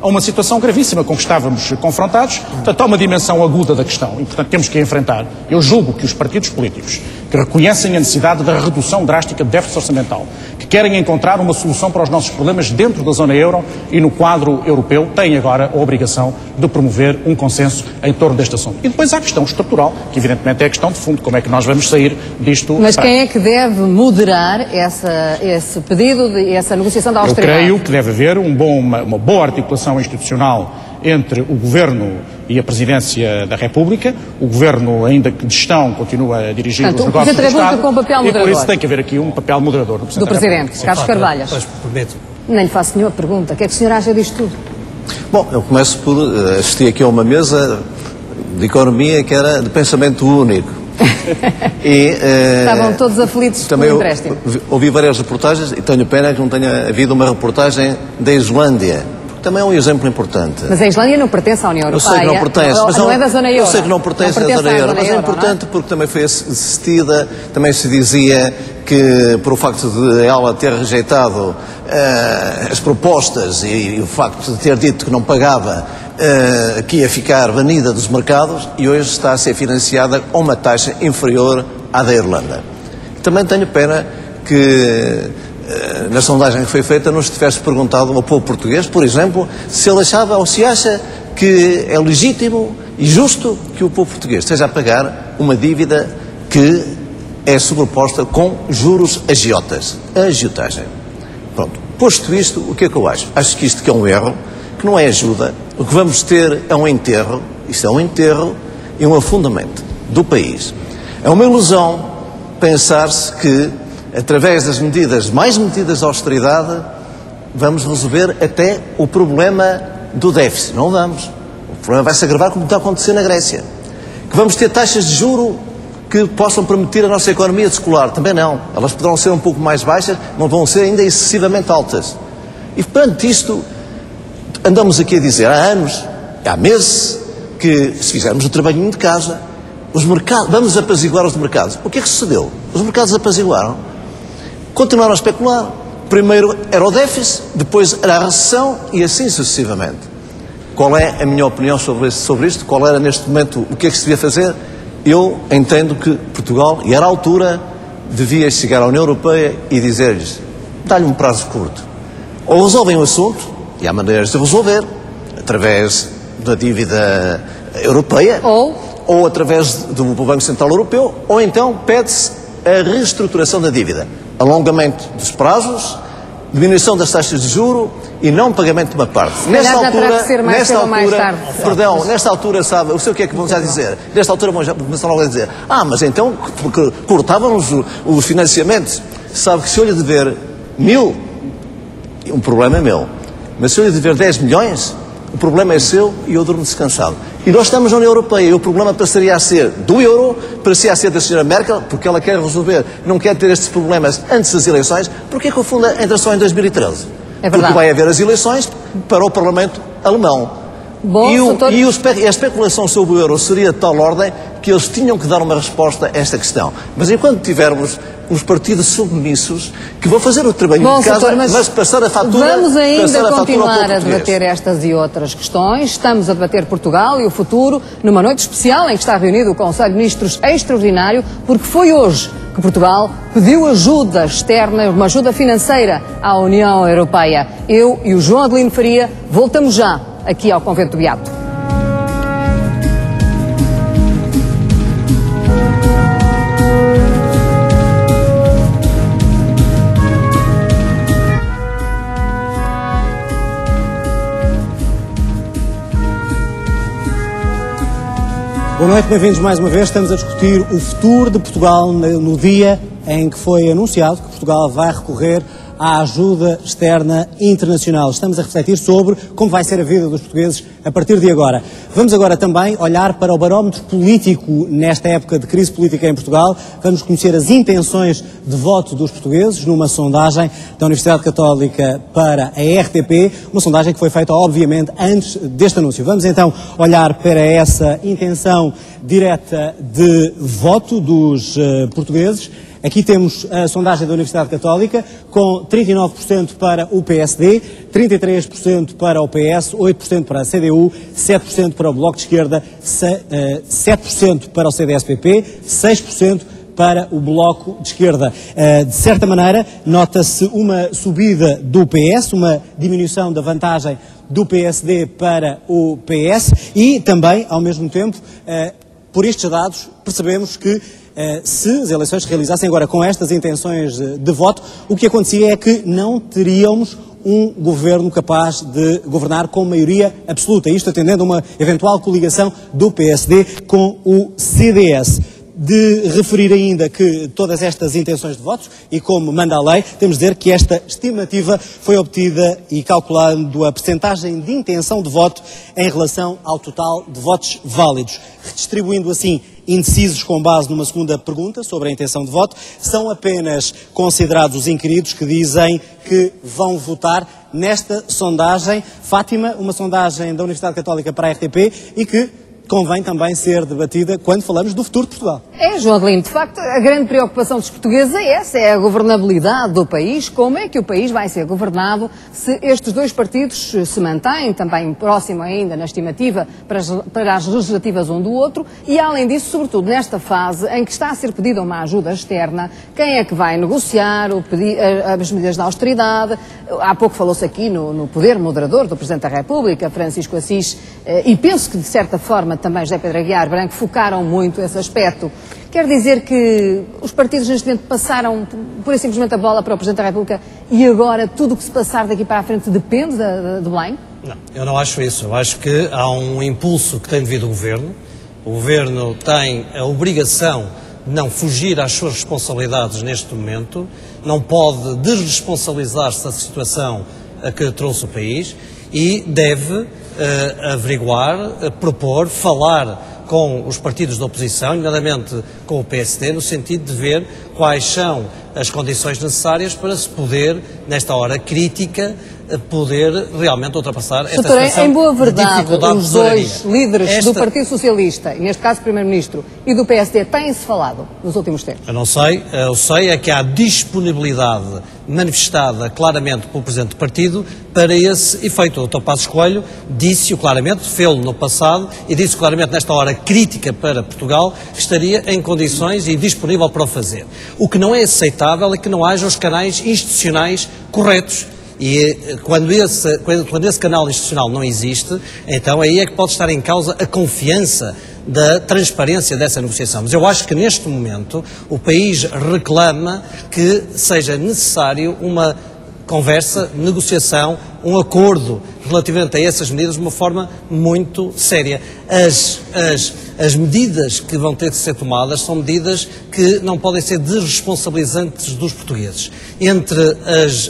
a uma situação gravíssima com que estávamos confrontados. Portanto, há uma dimensão aguda da questão e, portanto, temos que enfrentar. Eu julgo que os partidos políticos que reconhecem a necessidade da redução drástica do déficit orçamental, que querem encontrar uma solução para os nossos problemas dentro da zona euro e no quadro europeu, têm agora a obrigação de promover um consenso em torno deste assunto. E depois há a questão estrutural, que evidentemente é a questão de fundo, como é que nós vamos sair disto. Mas quem é que deve moderar esse pedido, essa negociação da austeridade? Eu creio que deve haver uma boa articulação institucional entre o Governo e a Presidência da República. O Governo, ainda que de gestão, continua a dirigir os negócios do Estado. Com um papel moderador. E por isso tem que haver aqui um papel moderador do Presidente, Carlos Carvalhas. Nem lhe faço nenhuma pergunta. O que é que o senhor acha disto tudo? Bom, eu começo por assistir aqui a uma mesa de economia que era de pensamento único. Estavam todos aflitos com o empréstimo. Ouvi várias reportagens e tenho pena que não tenha havido uma reportagem da Islândia, porque também é um exemplo importante. Mas a Islândia não pertence à União Europeia. Eu sei que não pertence, mas não é da zona euro. Eu sei que não pertence à zona euro, mas é importante porque também foi assistida, também se dizia que por o facto de ela ter rejeitado as propostas e o facto de ter dito que não pagava, que ia ficar banida dos mercados, e hoje está a ser financiada a uma taxa inferior à da Irlanda. Também tenho pena que na sondagem que foi feita não se tivesse perguntado ao povo português, por exemplo, se ele achava ou se acha que é legítimo e justo que o povo português esteja a pagar uma dívida que é sobreposta com juros agiotas. A agiotagem. Pronto. Posto isto, o que é que eu acho? Acho que isto que é um erro, que não é ajuda. O que vamos ter é um enterro. Isto é um enterro e um afundamento do país. É uma ilusão pensar-se que, através das mais medidas de austeridade, vamos resolver até o problema do déficit. Não vamos. O problema vai se agravar como está a acontecer na Grécia. Que vamos ter taxas de juro que possam permitir a nossa economia descolar. Também não. Elas poderão ser um pouco mais baixas, não vão ser ainda excessivamente altas. E perante isto, andamos aqui a dizer há anos, há meses, que se fizermos o trabalhinho de casa, os mercados, vamos apaziguar os mercados. O que é que sucedeu? Os mercados apaziguaram. Continuaram a especular. Primeiro era o déficit, depois era a recessão e assim sucessivamente. Qual é a minha opinião sobre isto? Qual era neste momento o que é que se devia fazer? Eu entendo que Portugal, e era a altura, devia chegar à União Europeia e dizer-lhes, dá-lhe um prazo curto. Ou resolvem o assunto, e há maneiras de resolver, através da dívida europeia, ou através do Banco Central Europeu, ou então pede-se a reestruturação da dívida. Alongamento dos prazos, diminuição das taxas de juro e não pagamento de uma parte. Nesta altura, sabe, eu sei o que é que vão já dizer. Nesta altura vão já começar logo a dizer, mas então porque cortávamos os financiamentos. Sabe que se eu lhe dever 1.000, um problema é meu. Mas se eu lhe dever 10 milhões, o problema é seu e eu durmo descansado. E nós estamos na União Europeia e o problema passaria a ser do euro, passaria a ser da Sra. Merkel, porque ela quer resolver, não quer ter estes problemas antes das eleições. Porque é que o fundo entra só em 2013? É verdade. Porque vai haver as eleições para o Parlamento alemão. Bom, a especulação sobre o euro seria de tal ordem que eles tinham que dar uma resposta a esta questão. Mas enquanto tivermos uns partidos submissos que vão fazer o trabalho de casa, mas passar a fatura... Vamos ainda continuar a debater estas e outras questões. Estamos a debater Portugal e o futuro numa noite especial em que está reunido o Conselho de Ministros extraordinário, porque foi hoje que Portugal pediu ajuda externa, uma ajuda financeira à União Europeia. Eu e o João Adelino Faria voltamos já aqui ao Convento do Beato. Boa noite, bem-vindos mais uma vez. Estamos a discutir o futuro de Portugal no dia em que foi anunciado que Portugal vai recorrer à ajuda externa internacional. Estamos a refletir sobre como vai ser a vida dos portugueses a partir de agora. Vamos agora também olhar para o barómetro político nesta época de crise política em Portugal. Vamos conhecer as intenções de voto dos portugueses numa sondagem da Universidade Católica para a RTP, uma sondagem que foi feita, obviamente, antes deste anúncio. Vamos então olhar para essa intenção direta de voto dos portugueses. Aqui temos a sondagem da Universidade Católica, com 39% para o PSD, 33% para o PS, 8% para a CDU, 7% para o Bloco de Esquerda, 7% para o CDS-PP, 6% para o Bloco de Esquerda. De certa maneira, nota-se uma subida do PS, uma diminuição da vantagem do PSD para o PS e também, ao mesmo tempo, por estes dados, percebemos que se as eleições se realizassem agora com estas intenções de voto, o que acontecia é que não teríamos um governo capaz de governar com maioria absoluta, isto atendendo a uma eventual coligação do PSD com o CDS. de referir ainda que todas estas intenções de votos, e como manda a lei, temos de dizer que esta estimativa foi obtida e calculando a percentagem de intenção de voto em relação ao total de votos válidos, redistribuindo assim indecisos com base numa segunda pergunta sobre a intenção de voto. São apenas considerados os inquiridos que dizem que vão votar nesta sondagem. Fátima, uma sondagem da Universidade Católica para a RTP e que convém também ser debatida quando falamos do futuro de Portugal. É, João Adelino, de facto, a grande preocupação dos portugueses é essa, é a governabilidade do país. Como é que o país vai ser governado se estes dois partidos se mantêm, também próximo ainda na estimativa para as legislativas um do outro, e além disso, sobretudo nesta fase em que está a ser pedida uma ajuda externa, quem é que vai negociar as medidas de austeridade? Há pouco falou-se aqui no poder moderador do Presidente da República, Francisco Assis, e penso que de certa forma também José Pedro Aguiar Branco focaram muito esse aspecto. Quer dizer que os partidos neste momento passaram pura e simplesmente a bola para o Presidente da República e agora tudo o que se passar daqui para a frente depende de Belém? Não, eu não acho isso. Eu acho que há um impulso que tem devido ao Governo. O Governo tem a obrigação de não fugir às suas responsabilidades neste momento, não pode desresponsabilizar-se da situação a que trouxe o país e deve averiguar, propor, falar com os partidos da oposição, nomeadamente com o PSD, no sentido de ver quais são as condições necessárias para se poder, nesta hora crítica, poder realmente ultrapassar esta situação. Em boa verdade, os dois de líderes do Partido Socialista, e neste caso o Primeiro-Ministro, e do PSD, têm-se falado nos últimos tempos? Eu não sei, eu sei é que há disponibilidade manifestada claramente pelo Presidente do Partido para esse efeito. O Dr. Passos Coelho disse-o claramente, fê-lo no passado, e disse claramente nesta hora crítica para Portugal, que estaria em condições e disponível para o fazer. O que não é aceitável é que não haja os canais institucionais corretos. E quando esse canal institucional não existe, então aí é que pode estar em causa a confiança da transparência dessa negociação. Mas eu acho que neste momento o país reclama que seja necessário uma conversa, negociação, um acordo relativamente a essas medidas de uma forma muito séria. As medidas que vão ter de ser tomadas são medidas que não podem ser desresponsabilizantes dos portugueses. Entre as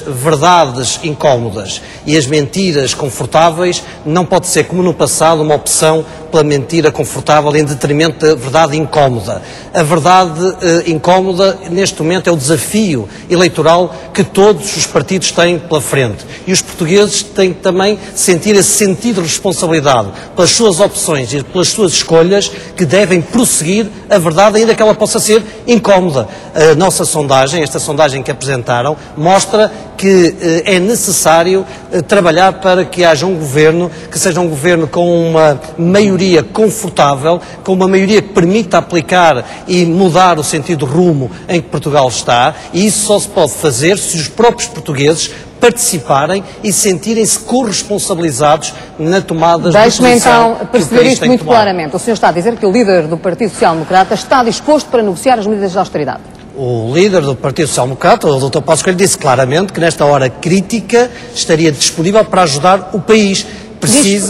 verdades incómodas e as mentiras confortáveis, não pode ser, como no passado, uma opção pela mentira confortável em detrimento da verdade incómoda. A verdade incómoda, neste momento, é o desafio eleitoral que todos os partidos têm pela frente. E os portugueses têm que também sentir esse sentido de responsabilidade pelas suas opções e pelas suas escolhas, que devem prosseguir a verdade, ainda que ela possa ser incómoda. A nossa sondagem, esta sondagem que apresentaram, mostra que é necessário trabalhar para que haja um governo que seja um governo com uma maioria confortável, com uma maioria que permita aplicar e mudar o sentido rumo em que Portugal está, e isso só se pode fazer se os próprios portugueses participarem e sentirem-se corresponsabilizados na tomada de decisão. Deixe-me então perceber isto muito claramente. O senhor está a dizer que o líder do Partido Social Democrata está disposto para negociar as medidas de austeridade? O líder do Partido Social Democrata, o Dr. Passos Coelho, disse claramente que nesta hora crítica estaria disponível para ajudar o país.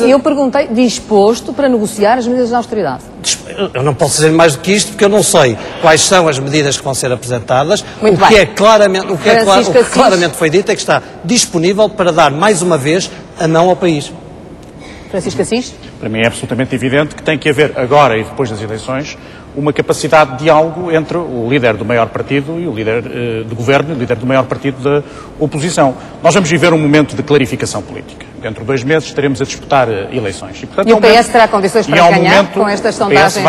Eu perguntei, disposto para negociar as medidas de austeridade? Eu não posso dizer mais do que isto, porque eu não sei quais são as medidas que vão ser apresentadas. O que claramente foi dito é que está disponível para dar mais uma vez a mão ao país. Francisco Assis? Para mim é absolutamente evidente que tem que haver, agora e depois das eleições, uma capacidade de diálogo entre o líder do maior partido e o líder do governo, o líder do maior partido da oposição. Nós vamos viver um momento de clarificação política. Dentro de 2 meses estaremos a disputar eleições. E o PS terá condições para ganhar com estas sondagens?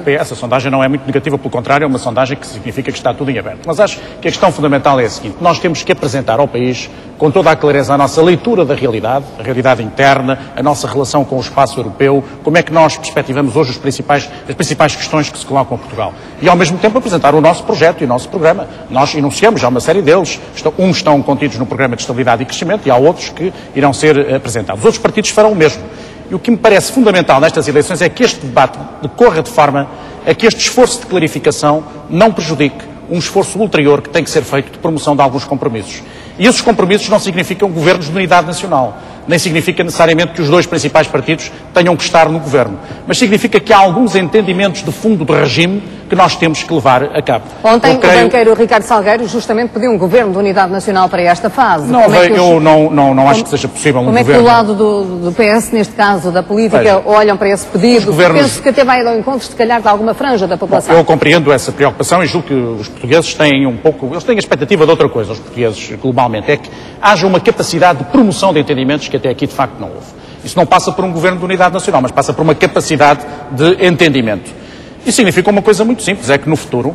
Essa sondagem não é muito negativa, pelo contrário, é uma sondagem que significa que está tudo em aberto. Mas acho que a questão fundamental é a seguinte: nós temos que apresentar ao país, com toda a clareza, a nossa leitura da realidade, a realidade interna, a nossa relação com o espaço europeu, como é que nós perspectivamos hoje as principais questões que se colocam a Portugal. E, ao mesmo tempo, apresentar o nosso projeto e o nosso programa. Nós enunciamos já uma série deles. Uns estão contidos no Programa de Estabilidade e Crescimento e há outros que irão ser apresentados. Os outros partidos farão o mesmo. E o que me parece fundamental nestas eleições é que este debate decorra de forma a que este esforço de clarificação não prejudique um esforço ulterior que tem que ser feito de promoção de alguns compromissos. E esses compromissos não significam governos de unidade nacional. nem significa necessariamente que os dois principais partidos tenham que estar no governo, mas significa que há alguns entendimentos de fundo do regime que nós temos que levar a cabo. Ontem o banqueiro Ricardo Salgueiro justamente pediu um governo de unidade nacional para esta fase. Não, eu não acho que seja possível um governo... Como é que do lado do PS, neste caso, da política, olham para esse pedido? Penso que até vai ao encontro, se calhar, de alguma franja da população. Bom, eu compreendo essa preocupação e julgo que os portugueses têm eles têm a expectativa de outra coisa, os portugueses globalmente, é que haja uma capacidade de promoção de entendimentos que até aqui de facto não houve. Isso não passa por um governo de unidade nacional, mas passa por uma capacidade de entendimento. Isso significa uma coisa muito simples, é que no futuro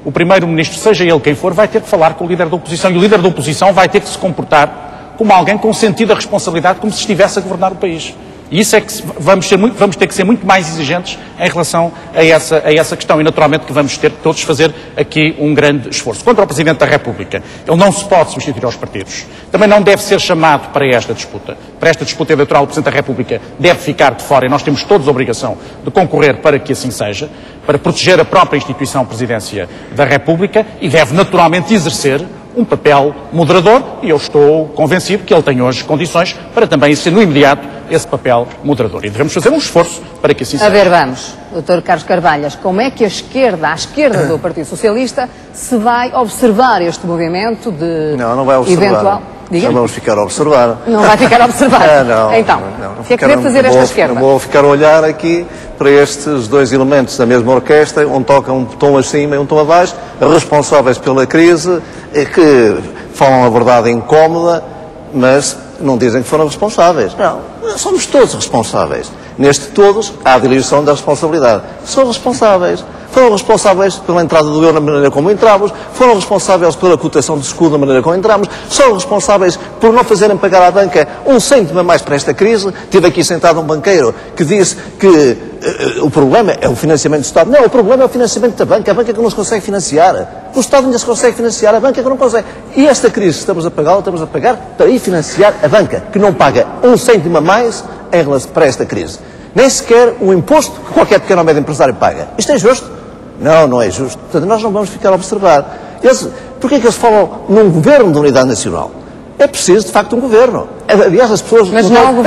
o primeiro-ministro, seja ele quem for, vai ter que falar com o líder da oposição e o líder da oposição vai ter que se comportar como alguém com sentido da responsabilidade, como se estivesse a governar o país. E isso é que vamos ter que ser muito mais exigentes em relação a essa questão e naturalmente que vamos ter que todos fazer aqui um grande esforço. Quanto ao Presidente da República, ele não se pode substituir aos partidos. Também não deve ser chamado para esta disputa. Para esta disputa eleitoral, o Presidente da República deve ficar de fora e nós temos todos a obrigação de concorrer para que assim seja, para proteger a própria instituição Presidência da República e deve naturalmente exercer um papel moderador e eu estou convencido que ele tem hoje condições para também ser no imediato esse papel moderador. E devemos fazer um esforço para que assim seja. A ver, vamos, Dr. Carlos Carvalhas, como é que a esquerda do Partido Socialista, se vai observar este movimento de não vai observar. Eventual... Diga? Não vamos ficar a observar. Não vai ficar a observar? Não. Então, o que é que deve fazer esta esquerda? Não vou ficar a olhar aqui para estes dois elementos da mesma orquestra, um toca um tom acima e um tom abaixo, responsáveis pela crise, que falam a verdade incómoda, mas não dizem que foram responsáveis. Não, somos todos responsáveis. Neste todos, há a diluição da responsabilidade. São responsáveis. Foram responsáveis pela entrada do euro na maneira como entramos, foram responsáveis pela cotação do escudo da maneira como entramos, são responsáveis por não fazerem pagar à banca um cêntimo a mais para esta crise. Tive aqui sentado um banqueiro que disse que o problema é o financiamento do Estado. Não, o problema é o financiamento da banca. A banca é que não se consegue financiar. O Estado ainda se consegue financiar, a banca é que não consegue. E esta crise estamos a pagar para ir financiar a banca, que não paga um cêntimo a mais em relação para esta crise. Nem sequer um imposto que qualquer pequeno ou médio empresário paga. Isto é justo? Não, não é justo. Portanto, nós não vamos ficar a observar. Porquê é que eles falam num governo de unidade nacional? É preciso, de facto, um governo. Aliás, as pessoas não estão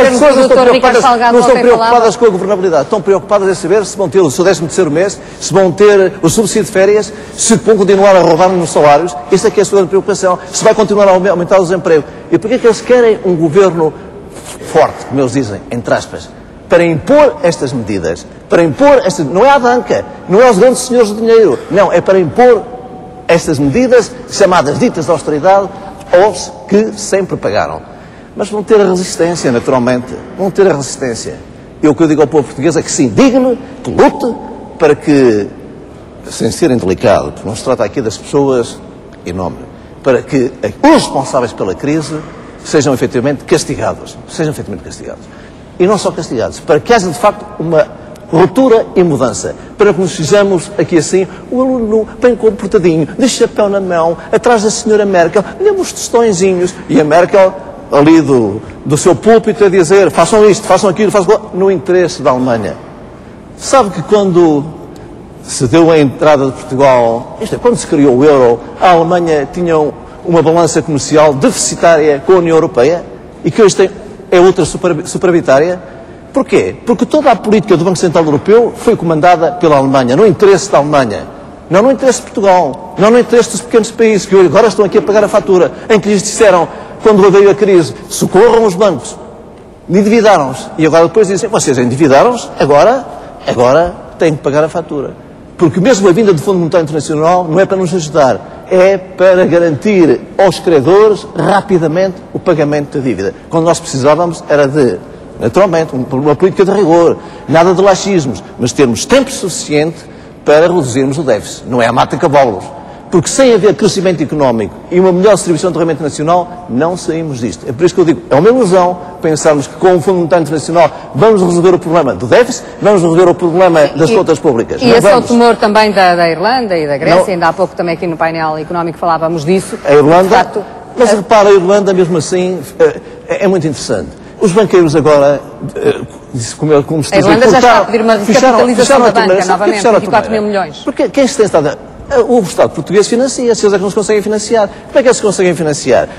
preocupadas com a governabilidade. Estão preocupadas em saber se vão ter o seu 13º mês, se vão ter o subsídio de férias, se vão continuar a roubar nos salários. Esta é que é a sua grande preocupação. Se vai continuar a aumentar o desemprego. E porquê é que eles querem um governo forte, como eles dizem, entre aspas? Para impor estas medidas, não é à banca, não é aos grandes senhores do dinheiro, não, é para impor estas medidas chamadas ditas de austeridade aos que sempre pagaram. Mas vão ter a resistência, naturalmente, vão ter a resistência. E o que eu digo ao povo português é que se indigne, que lute, para que, sem ser indelicado, porque não se trata aqui das pessoas em nome, para que os responsáveis pela crise sejam efetivamente castigados. E não só castigados, para que haja de facto uma ruptura e mudança, para que nos fizemos aqui assim, o aluno bem comportadinho, de chapéu na mão, atrás da senhora Merkel, demos os tostõezinhos, e a Merkel ali do seu púlpito a dizer, façam isto, façam aquilo, façam aquilo, no interesse da Alemanha. Sabe que quando se deu a entrada de Portugal, isto é, quando se criou o euro, a Alemanha tinha uma balança comercial deficitária com a União Europeia, e que hoje é ultra superavitária. Porquê? Porque toda a política do Banco Central Europeu foi comandada pela Alemanha, no interesse da Alemanha. Não no interesse de Portugal, não no interesse dos pequenos países que agora estão aqui a pagar a fatura, em que lhes disseram, quando veio a crise, socorram os bancos, endividaram-se. E agora depois dizem, vocês endividaram-se, agora têm que pagar a fatura. Porque mesmo a vinda do Fundo Monetário Internacional não é para nos ajudar, é para garantir aos credores rapidamente o pagamento da dívida. Quando nós precisávamos era de, naturalmente, uma política de rigor, nada de laxismos, mas termos tempo suficiente para reduzirmos o déficit. Não é a mata cavalos. Porque sem haver crescimento económico e uma melhor distribuição de rendimento nacional, não saímos disto. É por isso que eu digo, é uma ilusão pensarmos que com o Fundo Monetário Internacional vamos resolver o problema do déficit, vamos resolver o problema das contas públicas. E esse é o temor também da Irlanda e da Grécia, não. Ainda há pouco também aqui no painel económico falávamos disso. A Irlanda, mas repara, a Irlanda mesmo assim é muito interessante. Os banqueiros agora, como se diz, a Irlanda já está a pedir uma recapitalização da banca novamente, 24 mil milhões. Porque quem se tem estado o Estado português financia, se eles é que não se conseguem financiar. Como é que eles se conseguem financiar?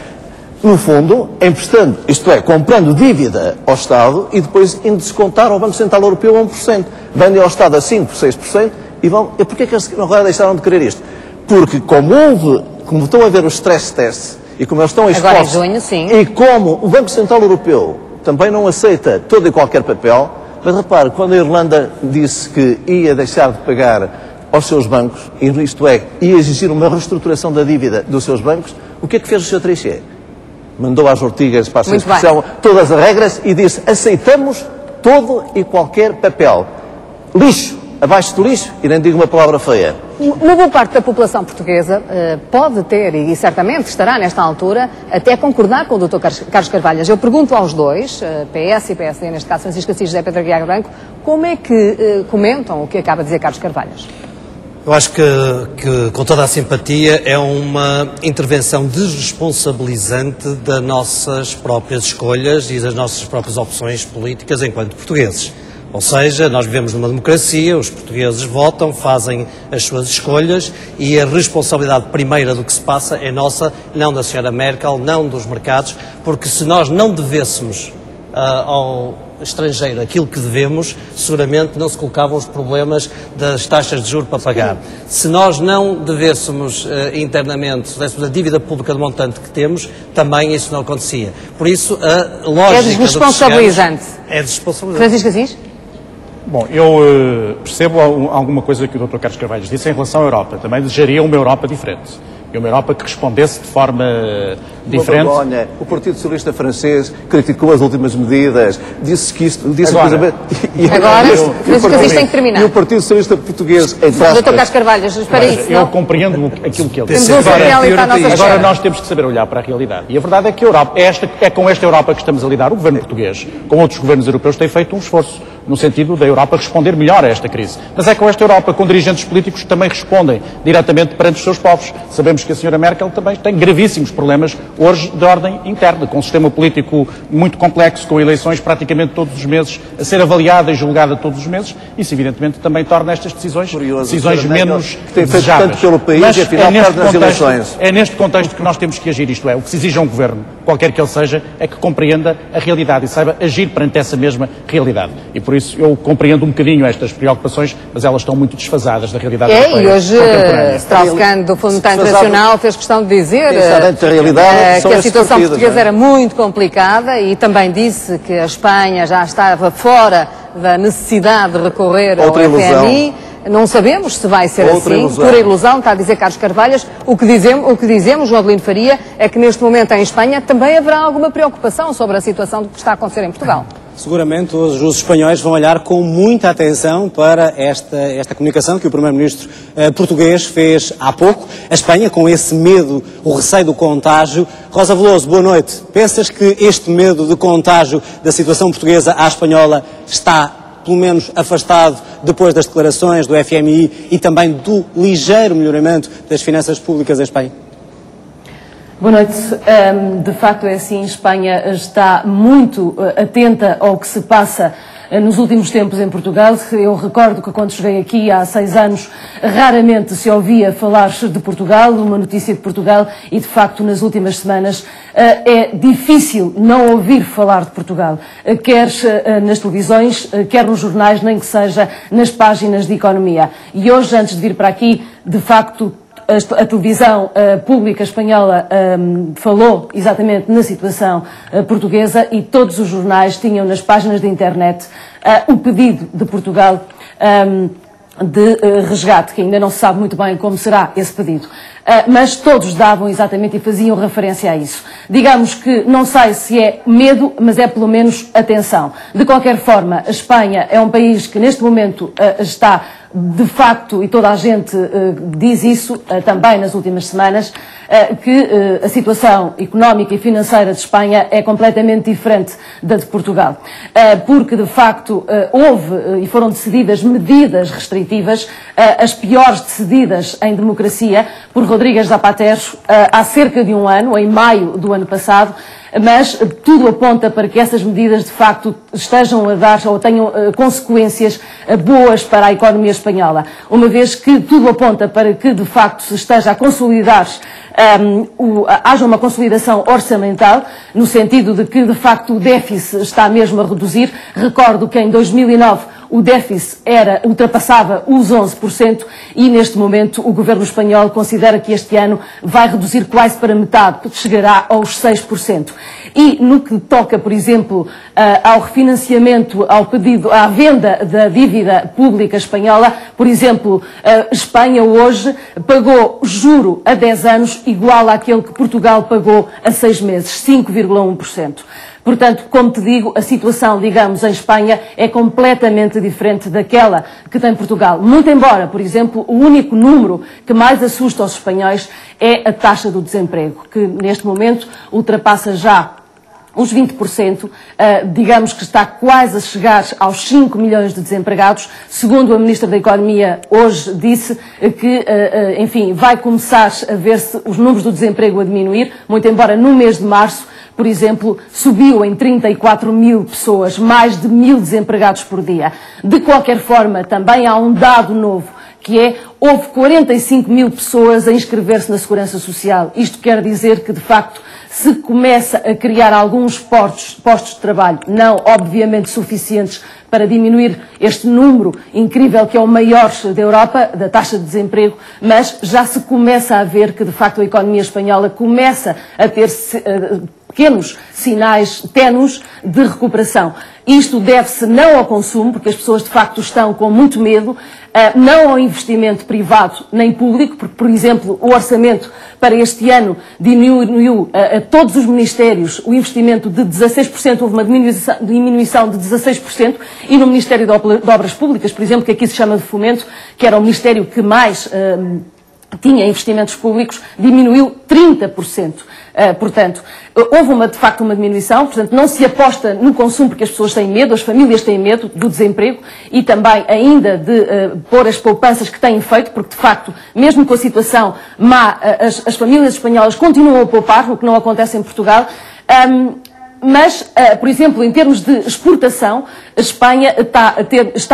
no fundo, emprestando, isto é, comprando dívida ao Estado e depois indo descontar ao Banco Central Europeu a 1%. Vendem ao Estado a 5%, 6% e vão... E porquê que eles agora deixaram de querer isto? Porque como estão a ver os stress tests e como eles estão expostos... Agora em junho, sim. E como o Banco Central Europeu também não aceita todo e qualquer papel, mas repare, quando a Irlanda disse que ia deixar de pagar aos seus bancos, isto é, ia exigir uma reestruturação da dívida dos seus bancos, o que é que fez o Sr. Trichet? Mandou às ortigas, para a expressão, todas as regras e disse: aceitamos todo e qualquer papel. Lixo, abaixo do lixo, e nem digo uma palavra feia. Uma boa parte da população portuguesa pode ter, e certamente estará nesta altura, até concordar com o Dr. Carlos Carvalhas. Eu pergunto aos dois, PS e PSD, neste caso Francisco Assis e José Pedro Aguiar Branco, como é que comentam o que acaba de dizer Carlos Carvalhas? Eu acho que, com toda a simpatia, é uma intervenção desresponsabilizante das nossas próprias escolhas e das nossas próprias opções políticas enquanto portugueses. Ou seja, nós vivemos numa democracia, os portugueses votam, fazem as suas escolhas e a responsabilidade primeira do que se passa é nossa, não da Sra. Merkel, não dos mercados, porque se nós não devêssemos ao estrangeiro aquilo que devemos, seguramente não se colocavam os problemas das taxas de juros para pagar. Se nós não devêssemos internamente, se tivéssemos a dívida pública do montante que temos, também isso não acontecia. Por isso, a lógica... É desresponsabilizante. É desresponsabilizante. Francisco Assis? Bom, eu percebo alguma coisa que o Dr. Carlos Carvalho disse em relação à Europa. Também desejaria uma Europa diferente. E uma Europa que respondesse de forma diferente. Vergonha. O Partido Socialista francês criticou as últimas medidas, disse que isto... Disse agora, Francisco Assis tem que terminar. E o Partido Socialista português... Dr. Carlos Carvalho, espera isso. Eu compreendo aquilo que ele disse. Agora nós temos que saber olhar para a realidade. E a verdade é que a Europa, é com esta Europa que estamos a lidar. O governo português, com outros governos europeus, tem feito um esforço no sentido da Europa responder melhor a esta crise. Mas é com esta Europa, com dirigentes políticos que também respondem diretamente perante os seus povos. Sabemos que a Sra. Merkel também tem gravíssimos problemas hoje de ordem interna, com um sistema político muito complexo, com eleições praticamente todos os meses, a ser avaliada e julgada todos os meses. Isso, evidentemente, também torna estas decisões menos desejáveis. Pelo país, mas e afinal, é neste contexto que nós temos que agir, isto é, o que se exige a um governo, qualquer que ele seja, é que compreenda a realidade e saiba agir perante essa mesma realidade. E por isso eu compreendo um bocadinho estas preocupações, mas elas estão muito desfasadas da realidade europeia. E hoje Strauss-Kahn do Fundo Monetário Internacional fez questão de dizer que a situação portuguesa era muito complicada e também disse que a Espanha já estava fora da necessidade de recorrer ao FMI. Não sabemos se vai ser assim, pura ilusão, está a dizer Carlos Carvalhas. O que dizemos, João Adelino Faria, é que neste momento em Espanha também haverá alguma preocupação sobre a situação do que está a acontecer em Portugal. Seguramente os espanhóis vão olhar com muita atenção para esta comunicação que o Primeiro-Ministro português fez há pouco. A Espanha, com esse medo, o receio do contágio. Rosa Veloso, boa noite. Pensas que este medo de contágio da situação portuguesa à espanhola está, pelo menos, afastado depois das declarações do FMI e também do ligeiro melhoramento das finanças públicas em Espanha? Boa noite. De facto é assim, Espanha está muito atenta ao que se passa nos últimos tempos em Portugal. Eu recordo que quando cheguei aqui há 6 anos, raramente se ouvia falar de Portugal, uma notícia de Portugal, e de facto nas últimas semanas é difícil não ouvir falar de Portugal, quer nas televisões, quer nos jornais, nem que seja nas páginas de economia. E hoje, antes de vir para aqui, de facto, a televisão pública espanhola falou exatamente na situação portuguesa e todos os jornais tinham nas páginas de internet o pedido de Portugal de resgate, que ainda não se sabe muito bem como será esse pedido. Mas todos davam exatamente e faziam referência a isso. Digamos que não sei se é medo, mas é pelo menos atenção. De qualquer forma, a Espanha é um país que neste momento está de facto, e toda a gente diz isso também nas últimas semanas, que a situação económica e financeira de Espanha é completamente diferente da de Portugal. Porque, de facto, houve e foram decididas medidas restritivas, as piores decididas em democracia, por Rodríguez Zapatero há cerca de um ano, em maio do ano passado, mas tudo aponta para que essas medidas de facto estejam a dar ou tenham consequências boas para a economia espanhola, uma vez que tudo aponta para que de facto se esteja a consolidar haja uma consolidação orçamental, no sentido de que, de facto, o déficit está mesmo a reduzir. Recordo que em 2009 o déficit ultrapassava os 11% e, neste momento, o governo espanhol considera que este ano vai reduzir quase para metade, chegará aos 6%. E no que toca, por exemplo, ao refinanciamento, ao pedido, à venda da dívida pública espanhola, por exemplo, Espanha hoje pagou juro a 10 anos igual àquele que Portugal pagou a 6 meses, 5,1%. Portanto, como te digo, a situação, digamos, em Espanha é completamente diferente daquela que tem Portugal. Muito embora, por exemplo, o único número que mais assusta os espanhóis é a taxa do desemprego, que neste momento ultrapassa já os 20%, digamos que está quase a chegar aos 5 milhões de desempregados. Segundo a Ministra da Economia, hoje disse que, enfim, vai começar a ver-se os números do desemprego a diminuir, muito embora no mês de março, por exemplo, subiu em 34 mil pessoas, mais de 1.000 desempregados por dia. De qualquer forma, também há um dado novo, que é, houve 45 mil pessoas a inscrever-se na Segurança Social. Isto quer dizer que, de facto, se começa a criar alguns postos de trabalho, não obviamente suficientes para diminuir este número incrível que é o maior da Europa, da taxa de desemprego, mas já se começa a ver que, de facto, a economia espanhola começa a ter pequenos sinais ténues de recuperação. Isto deve-se não ao consumo, porque as pessoas de facto estão com muito medo, não ao investimento privado nem público, porque, por exemplo, o orçamento para este ano diminuiu a todos os ministérios o investimento de 16%, houve uma diminuição de 16%, e no Ministério de Obras Públicas, por exemplo, que aqui se chama de Fomento, que era o ministério que mais tinha investimentos públicos, diminuiu 30%. Portanto, houve de facto uma diminuição, portanto não se aposta no consumo porque as pessoas têm medo, as famílias têm medo do desemprego e também ainda de pôr as poupanças que têm feito, porque de facto, mesmo com a situação má, as famílias espanholas continuam a poupar, o que não acontece em Portugal. Mas, por exemplo, em termos de exportação, a Espanha está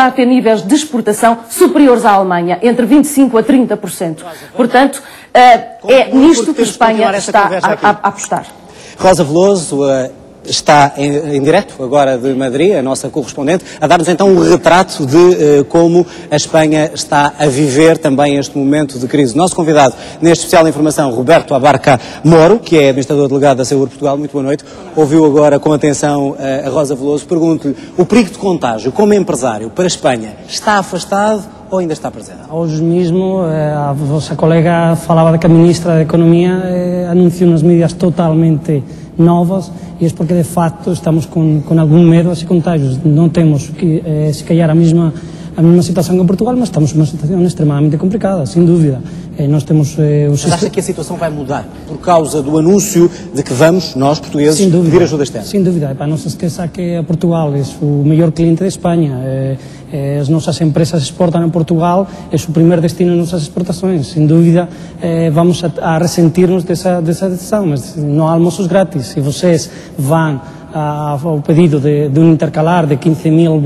a ter níveis de exportação superiores à Alemanha, entre 25% a 30%. Portanto, é nisto que a Espanha está a apostar. Rosa Veloso está em direto agora de Madrid, a nossa correspondente, a dar-nos então um retrato de como a Espanha está a viver também este momento de crise. Nosso convidado neste especial de informação, Roberto Abarca Moro, que é administrador delegado da Saúde Portugal. Muito boa noite. Ouviu agora com atenção a Rosa Veloso. Pergunto-lhe, o perigo de contágio como empresário para a Espanha está afastado ou ainda está presente? Hoje mesmo a vossa colega falava de que a Ministra da Economia anunciou umas medidas totalmente novas e é porque de facto estamos com algum medo a esses contágios. Não temos que se calhar a mesma situação que em Portugal, mas estamos numa situação extremamente complicada, sem dúvida. Nós temos Mas acha que a situação vai mudar por causa do anúncio de que vamos, nós portugueses, pedir ajuda externa? Sem dúvida. Não se esqueça que Portugal é o maior cliente de Espanha. As nossas empresas exportam a Portugal, é o primeiro destino das nossas exportações. Sem dúvida, vamos a ressentir-nos dessa decisão, mas não há almoços grátis. Se vocês vão ao pedido de um intercalar de 15 mil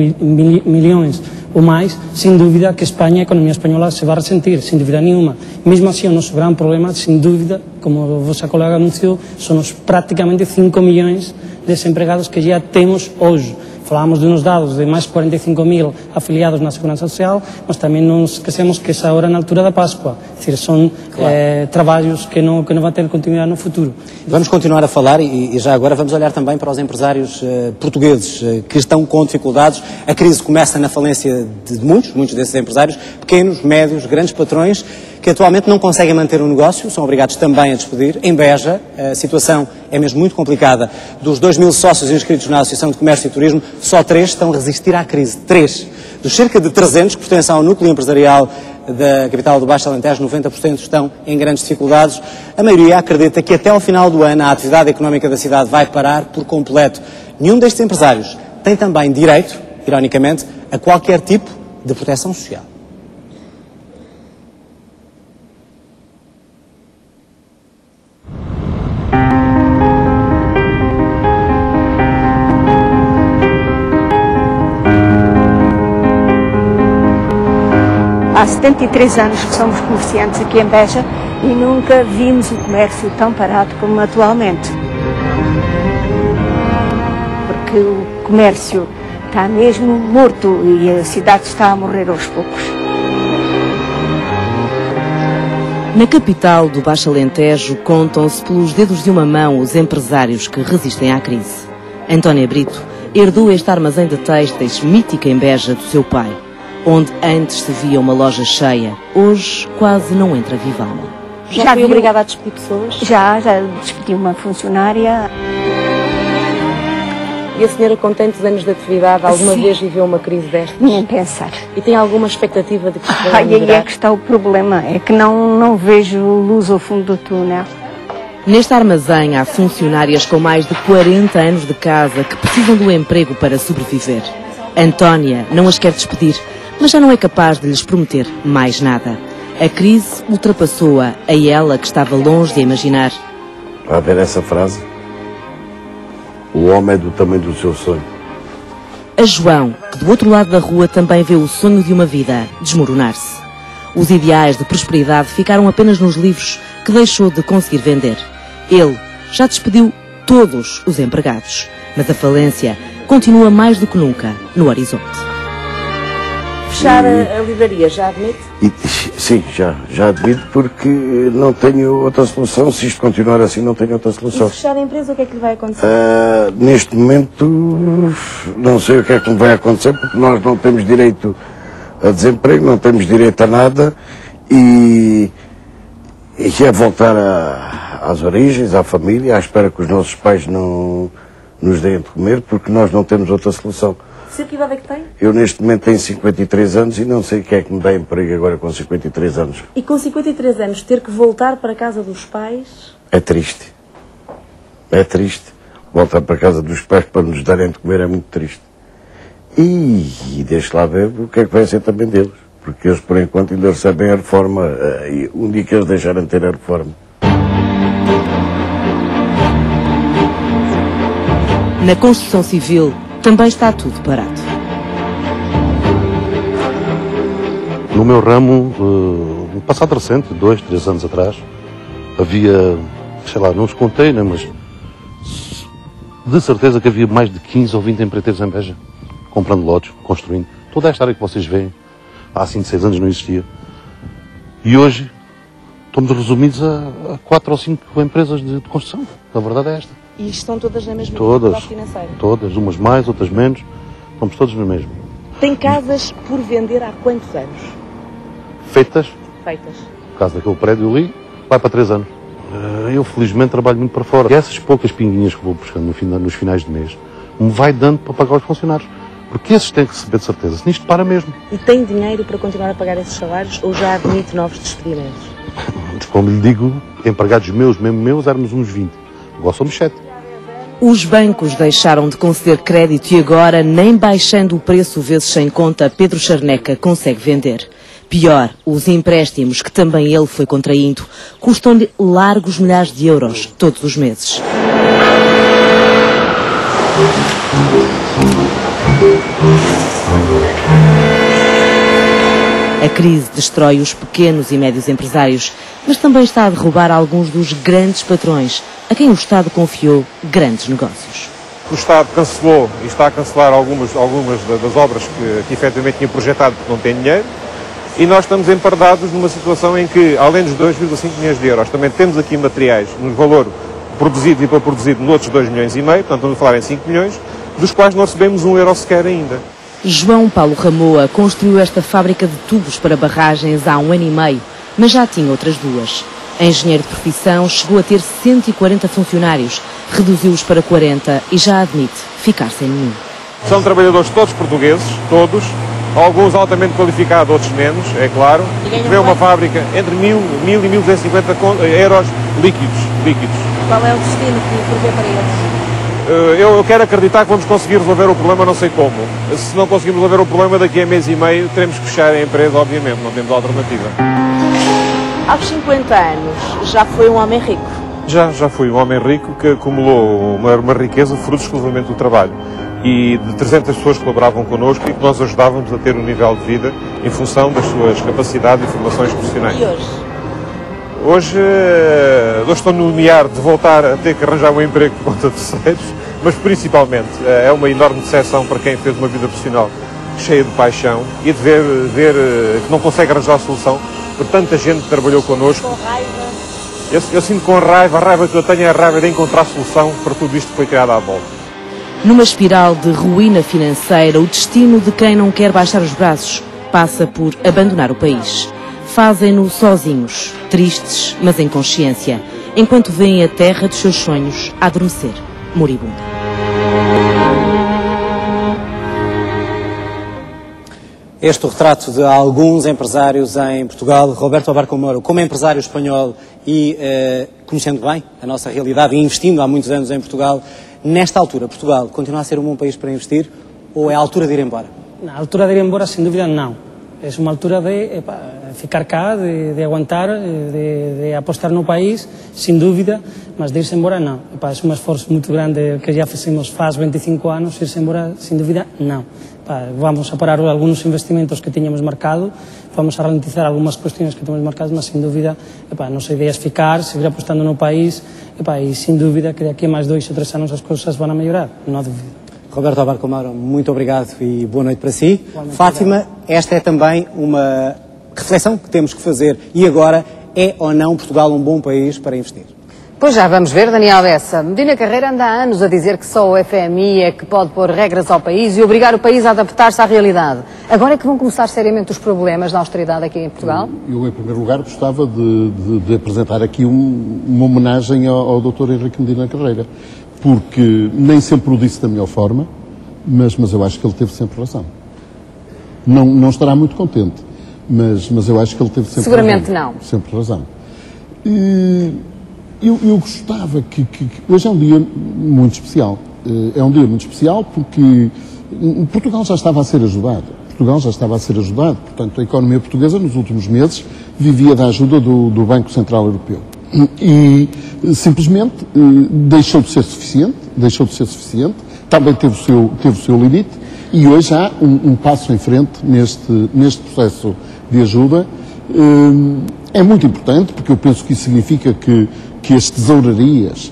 milhões ou mais, sem dúvida que a economia espanhola se vai ressentir, sem dúvida nenhuma. Mesmo assim, o nosso grande problema, sem dúvida, como a vossa colega anunciou, são os praticamente 5 milhões de desempregados que já temos hoje. Falámos de uns dados de mais de 45 mil afiliados na Segurança Social, mas também não nos esquecemos que essa hora é na altura da Páscoa. Dizer, são trabalhos que não vão ter continuidade no futuro. Vamos continuar a falar e já agora vamos olhar também para os empresários portugueses que estão com dificuldades. A crise começa na falência de muitos desses empresários, pequenos, médios, grandes patrões, que atualmente não conseguem manter o negócio, são obrigados também a despedir. Em Beja, a situação é mesmo muito complicada. Dos 2.000 sócios inscritos na Associação de Comércio e Turismo, só 3 estão a resistir à crise. 3. Dos cerca de 300 que pertencem ao núcleo empresarial da capital do Baixo Alentejo, 90% estão em grandes dificuldades. A maioria acredita que até ao final do ano a atividade económica da cidade vai parar por completo. Nenhum destes empresários tem também direito, ironicamente, a qualquer tipo de proteção social. Há 73 anos que somos comerciantes aqui em Beja e nunca vimos o comércio tão parado como atualmente. Porque o comércio está mesmo morto e a cidade está a morrer aos poucos. Na capital do Baixo Alentejo, contam-se pelos dedos de uma mão os empresários que resistem à crise. Antónia Brito herdou este armazém de têxteis mítica em Beja do seu pai, onde antes se via uma loja cheia, hoje quase não entra viva alma. Já fui obrigada a despedir pessoas? Já despedi uma funcionária. E a senhora, com tantos anos de atividade, alguma vez viveu uma crise destas? Nem pensar. E tem alguma expectativa de que isto vai melhorar? Aí é que está o problema, é que não vejo luz ao fundo do túnel. Neste armazém há funcionárias com mais de 40 anos de casa que precisam do emprego para sobreviver. Antónia não as quer despedir, mas já não é capaz de lhes prometer mais nada. A crise ultrapassou-a, a ela que estava longe de imaginar. A ver essa frase? O homem é do tamanho do seu sonho. A João, que do outro lado da rua também vê o sonho de uma vida desmoronar-se. Os ideais de prosperidade ficaram apenas nos livros que deixou de conseguir vender. Ele já despediu todos os empregados, mas a falência continua mais do que nunca no horizonte. Fechar a livraria, já admite? Sim, já admito, porque não tenho outra solução. Se isto continuar assim, não tenho outra solução. E se fechar a empresa, o que é que lhe vai acontecer? Neste momento, não sei o que é que me vai acontecer, porque nós não temos direito a desemprego, não temos direito a nada, e é voltar às origens, à família, à espera que os nossos pais não nos deem de comer, porque nós não temos outra solução. Que idade é que tem? Eu neste momento tenho 53 anos e não sei o que é que me dá emprego agora com 53 anos. E com 53 anos ter que voltar para a casa dos pais? É triste. É triste. Voltar para a casa dos pais para nos darem de comer é muito triste. E deixe lá ver o que é que vai ser também deles. Porque eles, por enquanto, ainda recebem a reforma. E um dia que eles deixarem de ter a reforma. Na construção civil também está tudo parado. No meu ramo, no passado recente, 2, 3 anos atrás, havia, sei lá, não os contei, né, mas de certeza que havia mais de 15 ou 20 empreiteiros em Beja, comprando lotes, construindo. Toda esta área que vocês veem, há 5, 6 anos não existia. E hoje estamos resumidos a 4 ou 5 empresas de construção. A verdade é esta. E estão todas na mesma dificuldade financeira? Todas, umas mais, outras menos, estamos todos no mesmo. Tem casas por vender há quantos anos? Feitas. No caso daquele prédio ali, vai para 3 anos. Eu felizmente trabalho muito para fora. E essas poucas pinguinhas que vou buscando nos finais de mês, me vai dando para pagar os funcionários. Porque esses têm que receber de certeza, se nisto para mesmo. E tem dinheiro para continuar a pagar esses salários ou já admite novos despedimentos? Como lhe digo, empregados meus, mesmo meus, éramos uns 20. Agora somos 7. Os bancos deixaram de conceder crédito e agora, nem baixando o preço vezes sem conta, Pedro Charneca consegue vender. Pior, os empréstimos, que também ele foi contraindo, custam-lhe largos milhares de euros todos os meses. A crise destrói os pequenos e médios empresários, mas também está a derrubar alguns dos grandes patrões, a quem o Estado confiou grandes negócios. O Estado cancelou e está a cancelar algumas das obras que efetivamente tinha projetado porque não tem dinheiro, e nós estamos empardados numa situação em que, além dos 2,5 milhões de euros, também temos aqui materiais no valor produzido e para produzido noutros 2,5 milhões, portanto estamos a falar em 5 milhões, dos quais não recebemos um euro sequer ainda. João Paulo Ramoa construiu esta fábrica de tubos para barragens há 1 ano e meio, mas já tinha outras 2. Engenheiro de profissão, chegou a ter 140 funcionários, reduziu-os para 40 e já admite ficar sem nenhum. São trabalhadores todos portugueses, todos, alguns altamente qualificados, outros menos, é claro. Vê uma fábrica entre 1.000 e 1.250 euros líquidos. Qual é o destino que prevê para eles? Eu quero acreditar que vamos conseguir resolver o problema, não sei como. Se não conseguimos resolver o problema, daqui a mês e meio teremos que fechar a empresa, obviamente, não temos alternativa. Aos 50 anos, já foi um homem rico? Já fui um homem rico que acumulou uma riqueza fruto exclusivamente do trabalho. E de 300 pessoas que colaboravam connosco e que nós ajudávamos a ter um nível de vida em função das suas capacidades e formações profissionais. E hoje? Hoje estou no limiar de voltar a ter que arranjar um emprego por conta de terceiros, mas principalmente é uma enorme decepção para quem fez uma vida profissional cheia de paixão e de ver que não consegue arranjar a solução por tanta gente que trabalhou connosco. Com raiva. Eu sinto com raiva, a raiva que eu tenho é a raiva de encontrar solução para tudo isto que foi criado à volta. Numa espiral de ruína financeira, o destino de quem não quer baixar os braços passa por abandonar o país. Fazem-no sozinhos, tristes, mas em consciência, enquanto veem a terra dos seus sonhos a adormecer, moribunda. Este é o retrato de alguns empresários em Portugal. Roberto Abarca Moro, como empresário espanhol e conhecendo bem a nossa realidade e investindo há muitos anos em Portugal, nesta altura, Portugal continua a ser um bom país para investir ou é a altura de ir embora? Na altura de ir embora, sem dúvida, não. É uma altura de ficar cá, de aguantar, de apostar no país, sem dúvida, mas de ir-se embora, não. É um esforço muito grande que já fizemos faz 25 anos, ir-se embora, sem dúvida, não. Vamos a parar alguns investimentos que tínhamos marcado, vamos a ralentizar algumas questões que temos marcadas, mas sem dúvida, nossa ideia é ficar, seguir apostando no país, e sem dúvida que daqui a mais 2 ou 3 anos as coisas vão a melhorar, não há dúvida. Roberto Abarca Moro, muito obrigado e boa noite para si. Fátima, esta é também uma reflexão que temos que fazer. E agora, é ou não Portugal um bom país para investir? Pois já, vamos ver, Daniel Bessa. Medina Carreira anda há anos a dizer que só o FMI é que pode pôr regras ao país e obrigar o país a adaptar-se à realidade. Agora é que vão começar seriamente os problemas da austeridade aqui em Portugal? Eu, em primeiro lugar, gostava de apresentar aqui uma homenagem ao Dr. Henrique Medina Carreira, porque nem sempre o disse da melhor forma, mas eu acho que ele teve sempre razão. Não estará muito contente, mas eu acho que ele teve sempre Seguramente razão. Não. Sempre razão. Eu gostava que hoje é um dia muito especial. É um dia muito especial porque Portugal já estava a ser ajudado. Portanto, a economia portuguesa nos últimos meses vivia da ajuda do Banco Central Europeu. E simplesmente deixou de ser suficiente, também teve o seu limite, e hoje há um passo em frente neste processo de ajuda. É muito importante, porque eu penso que isso significa que as tesourarias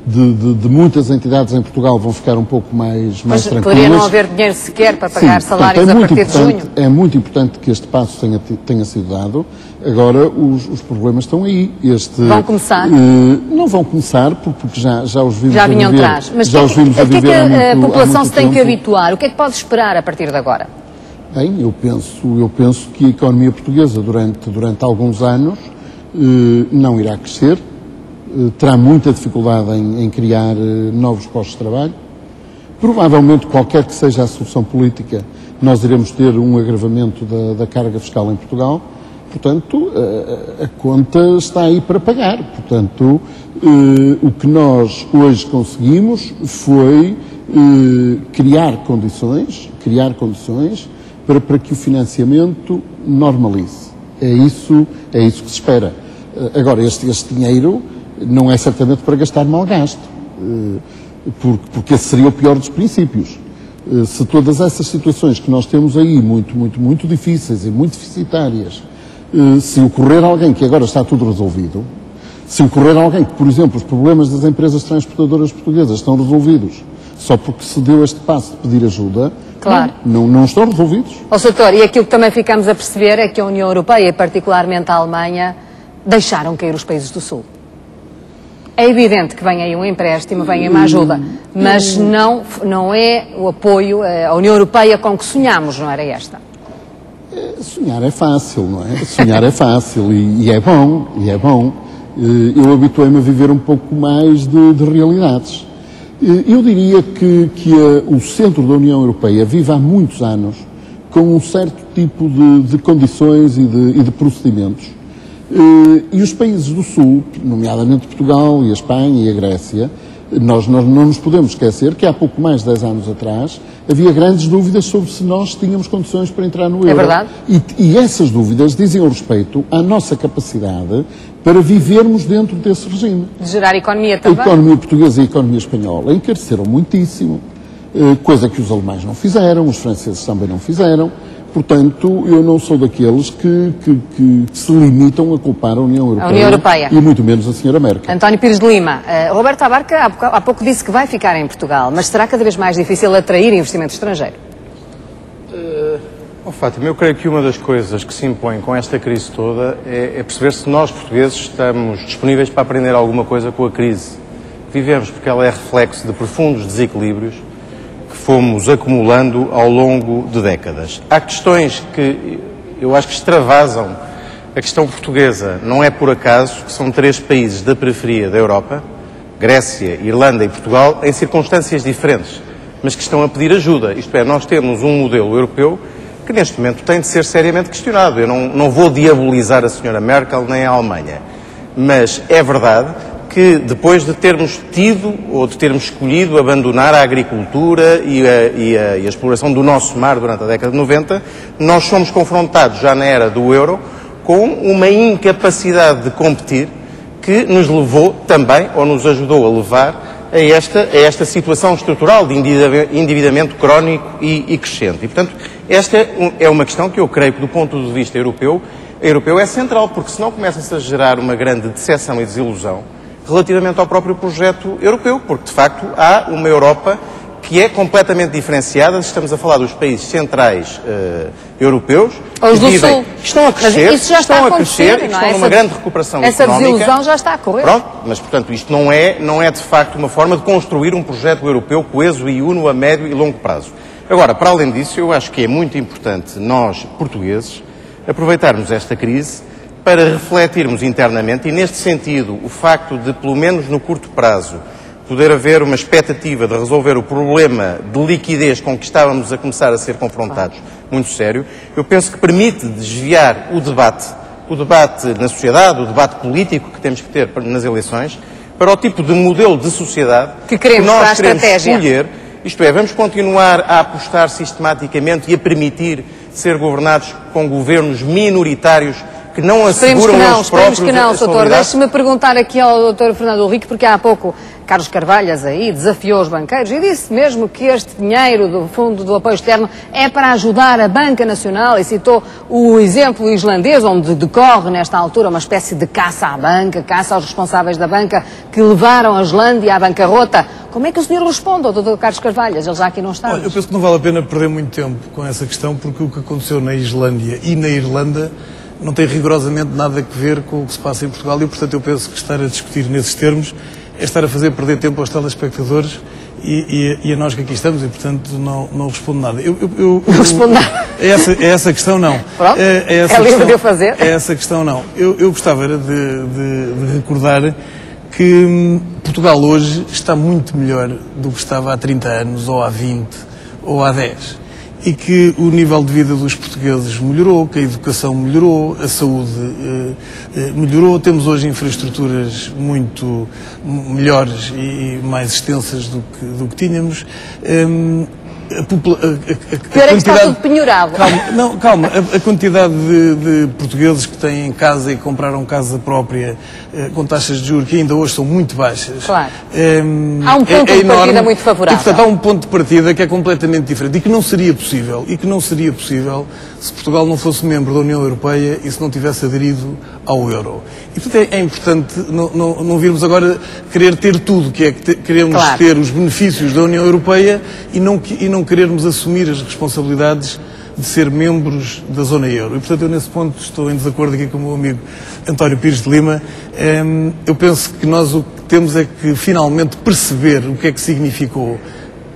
de muitas entidades em Portugal vão ficar um pouco mais tranquilas. Poderia não haver dinheiro sequer para pagar salários a partir de junho. É muito importante que este passo tenha sido dado. Agora, os problemas estão aí. Vão começar? Não vão começar, porque já os vimos já vinham atrás. Mas o que é que a população se tem que habituar? O que é que pode esperar a partir de agora? Bem, eu penso que a economia portuguesa, durante alguns anos, não irá crescer, terá muita dificuldade em criar novos postos de trabalho. Provavelmente, qualquer que seja a solução política, nós iremos ter um agravamento da carga fiscal em Portugal. Portanto, a conta está aí para pagar. Portanto, o que nós hoje conseguimos foi criar condições para que o financiamento normalize. É isso que se espera. Agora, este dinheiro não é certamente para gastar mal gasto, porque esse seria o pior dos princípios. Se todas essas situações que nós temos aí, muito difíceis e muito deficitárias, se ocorrer alguém que agora está tudo resolvido, se ocorrer alguém que, por exemplo, os problemas das empresas transportadoras portuguesas estão resolvidos só porque se deu este passo de pedir ajuda, claro, não estão resolvidos. Soutor, e aquilo que também ficamos a perceber é que a União Europeia, e particularmente a Alemanha, deixaram cair os países do Sul. É evidente que vem aí um empréstimo, vem aí uma ajuda, mas não é o apoio à União Europeia com que sonhamos, não era esta? Sonhar é fácil, não é? Sonhar é fácil e é bom. Eu habituei-me a viver um pouco mais de realidades. Eu diria que o centro da União Europeia vive há muitos anos com um certo tipo de condições e de procedimentos. E os países do Sul, nomeadamente Portugal e a Espanha e a Grécia, nós não nos podemos esquecer que há pouco mais de 10 anos atrás havia grandes dúvidas sobre se nós tínhamos condições para entrar no euro. É verdade. E essas dúvidas diziam respeito à nossa capacidade para vivermos dentro desse regime. De gerar economia também. A economia portuguesa e a economia espanhola encareceram muitíssimo, coisa que os alemães não fizeram, os franceses também não fizeram. Portanto, eu não sou daqueles que se limitam a culpar a União Europeia. A União Europeia. E muito menos a Sra. Merkel. António Pires de Lima, Roberto Abarca há pouco disse que vai ficar em Portugal, mas será cada vez mais difícil atrair investimento estrangeiro? Fátima, eu creio que uma das coisas que se impõe com esta crise toda é perceber se nós, portugueses, estamos disponíveis para aprender alguma coisa com a crise que vivemos, porque ela é reflexo de profundos desequilíbrios que fomos acumulando ao longo de décadas. Há questões que eu acho que extravasam a questão portuguesa. Não é por acaso que são 3 países da periferia da Europa, Grécia, Irlanda e Portugal, em circunstâncias diferentes, mas que estão a pedir ajuda. Isto é, nós temos um modelo europeu que neste momento tem de ser seriamente questionado. Eu não vou diabolizar a Sra. Merkel nem a Alemanha, mas é verdade que depois de termos tido ou de termos escolhido abandonar a agricultura e a exploração do nosso mar durante a década de 90, nós somos confrontados já na era do euro com uma incapacidade de competir que nos levou também, ou nos ajudou a levar, a esta situação estrutural de endividamento crónico e crescente. E, portanto, esta é uma questão que eu creio que, do ponto de vista europeu é central, porque senão começa-se a gerar uma grande decepção e desilusão relativamente ao próprio projeto europeu, porque, de facto, há uma Europa que é completamente diferenciada. Estamos a falar dos países centrais europeus, os do Sul. Estão a crescer, estão numa grande recuperação económica. Essa desilusão já está a correr. Pronto, mas, portanto, isto não é de facto uma forma de construir um projeto europeu coeso e uno a médio e longo prazo. Agora, para além disso, eu acho que é muito importante nós, portugueses, aproveitarmos esta crise para refletirmos internamente, e neste sentido, o facto de, pelo menos no curto prazo, poder haver uma expectativa de resolver o problema de liquidez com que estávamos a começar a ser confrontados, muito sério, eu penso que permite desviar o debate na sociedade, o debate político que temos que ter nas eleições, para o tipo de modelo de sociedade que nós queremos escolher. Isto é, vamos continuar a apostar sistematicamente e a permitir ser governados com governos minoritários que não asseguram eles próprios que não, doutor. Deixe-me perguntar aqui ao doutor Fernando Henrique, porque há pouco Carlos Carvalhas aí desafiou os banqueiros e disse mesmo que este dinheiro do Fundo do Apoio Externo é para ajudar a Banca Nacional, e citou o exemplo islandês, onde decorre nesta altura uma espécie de caça à banca, caça aos responsáveis da banca que levaram a Islândia à bancarrota. Como é que o senhor responde ao doutor Carlos Carvalhas? Ele já aqui não está. Olha, eu penso que não vale a pena perder muito tempo com essa questão, porque o que aconteceu na Islândia e na Irlanda não tem rigorosamente nada a ver com o que se passa em Portugal, e, portanto, eu penso que estar a discutir nesses termos é estar a fazer perder tempo aos telespectadores e a nós que aqui estamos, e, portanto, não respondo nada. Não respondo nada. Essa questão não. Pronto, é livre de eu fazer. Essa questão não. Eu gostava de recordar que Portugal hoje está muito melhor do que estava há 30 anos, ou há 20, ou há 10. E que o nível de vida dos portugueses melhorou, que a educação melhorou, a saúde melhorou. Temos hoje infraestruturas muito melhores e mais extensas do que tínhamos. Pior é que está tudo penhorado. Calma. A quantidade de portugueses que têm casa e compraram casa própria com taxas de juros que ainda hoje são muito baixas. Claro. Há um ponto de partida muito favorável. E, portanto, há um ponto de partida que é completamente diferente e que não seria possível se Portugal não fosse membro da União Europeia e se não tivesse aderido ao euro. E, portanto, é importante não virmos agora querer ter tudo, que é que queremos ter os benefícios da União Europeia e não querermos assumir as responsabilidades de ser membros da zona euro. E, portanto, eu nesse ponto estou em desacordo aqui com o meu amigo António Pires de Lima. Eu penso que nós o que temos é que finalmente perceber o que é que significou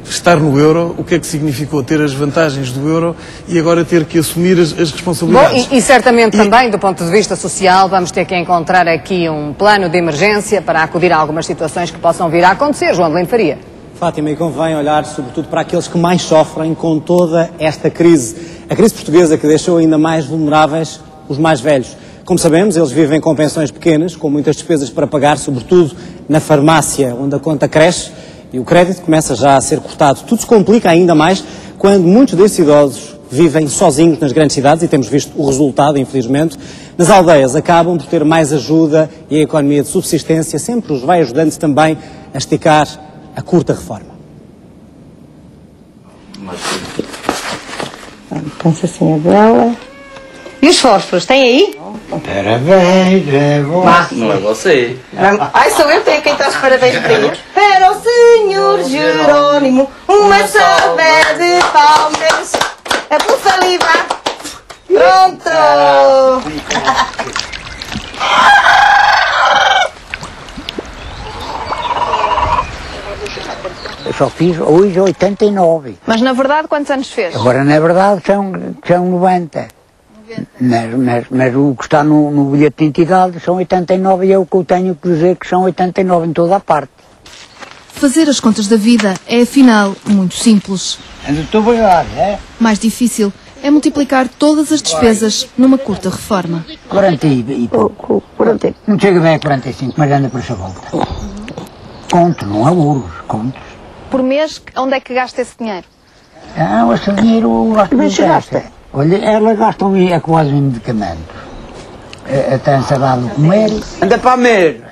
estar no euro, o que é que significou ter as vantagens do euro e agora ter que assumir as responsabilidades. Bom, e certamente também, do ponto de vista social, vamos ter que encontrar aqui um plano de emergência para acudir a algumas situações que possam vir a acontecer. João de Lino Faria. Fátima, e convém olhar sobretudo para aqueles que mais sofrem com toda esta crise. A crise portuguesa que deixou ainda mais vulneráveis os mais velhos. Como sabemos, eles vivem com pensões pequenas, com muitas despesas para pagar, sobretudo na farmácia, onde a conta cresce e o crédito começa já a ser cortado. Tudo se complica ainda mais quando muitos desses idosos vivem sozinhos nas grandes cidades, e temos visto o resultado, infelizmente. Nas aldeias acabam por ter mais ajuda e a economia de subsistência sempre os vai ajudando também a esticar a curta reforma. Pensa assim a dela. E os fósforos, tem aí? Parabéns, é você. Não é você. Ai, sou eu quem traz parabéns para mim. Para o senhor Jerónimo, uma salva de palmas. É por saliva. Pronto. Eu só fiz hoje 89. Mas na verdade quantos anos fez? Agora na verdade são 90. Mas o que está no bilhete de identidade são 89 e é o que eu tenho que dizer que são 89 em toda a parte. Fazer as contas da vida é afinal muito simples. Mais difícil é multiplicar todas as despesas numa curta reforma. 40 e pouco. Não chega bem a 45, mas anda por essa volta. Conto, não há euros, contos. Por mês, onde é que gasta esse dinheiro? Esse dinheiro eu gasto muito gasta. Olha, ela gasta quase em medicamentos. Até ensalada de comer. Anda para a mesa.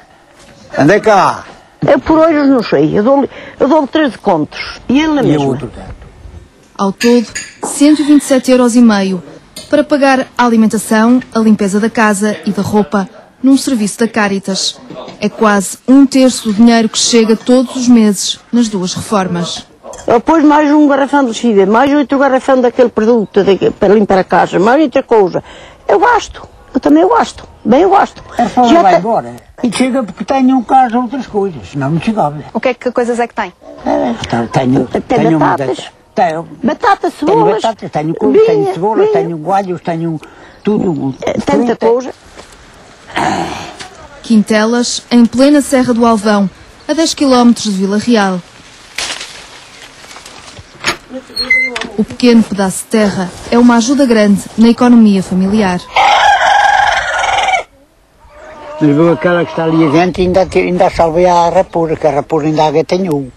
Anda cá. Eu por hoje não sei, eu dou-lhe 13 contos. E ele na mesma. Ao todo, 127,5 € para pagar a alimentação, a limpeza da casa e da roupa num serviço da Caritas. É quase 1/3 do dinheiro que chega todos os meses nas duas reformas. Depois mais um garrafão de lexívia, mais 8 garrafão daquele produto para limpar a casa, mais outra coisa. Eu gasto, eu também gasto, bem eu gasto. Já vai embora. E chega porque tenho um caso ou outras coisas, senão não chegava. O que coisas é que tem? Tenho batatas. Batatas, cebolas. Tenho couves, tenho cebolas, tenho galhos, tenho tudo. Tanta coisa. Quintelas, em plena Serra do Alvão, a 10 km de Vila Real. O pequeno pedaço de terra é uma ajuda grande na economia familiar. Mas viu aquela que está ali adiante e ainda salvei a raposa, que a raposa ainda agatanhou.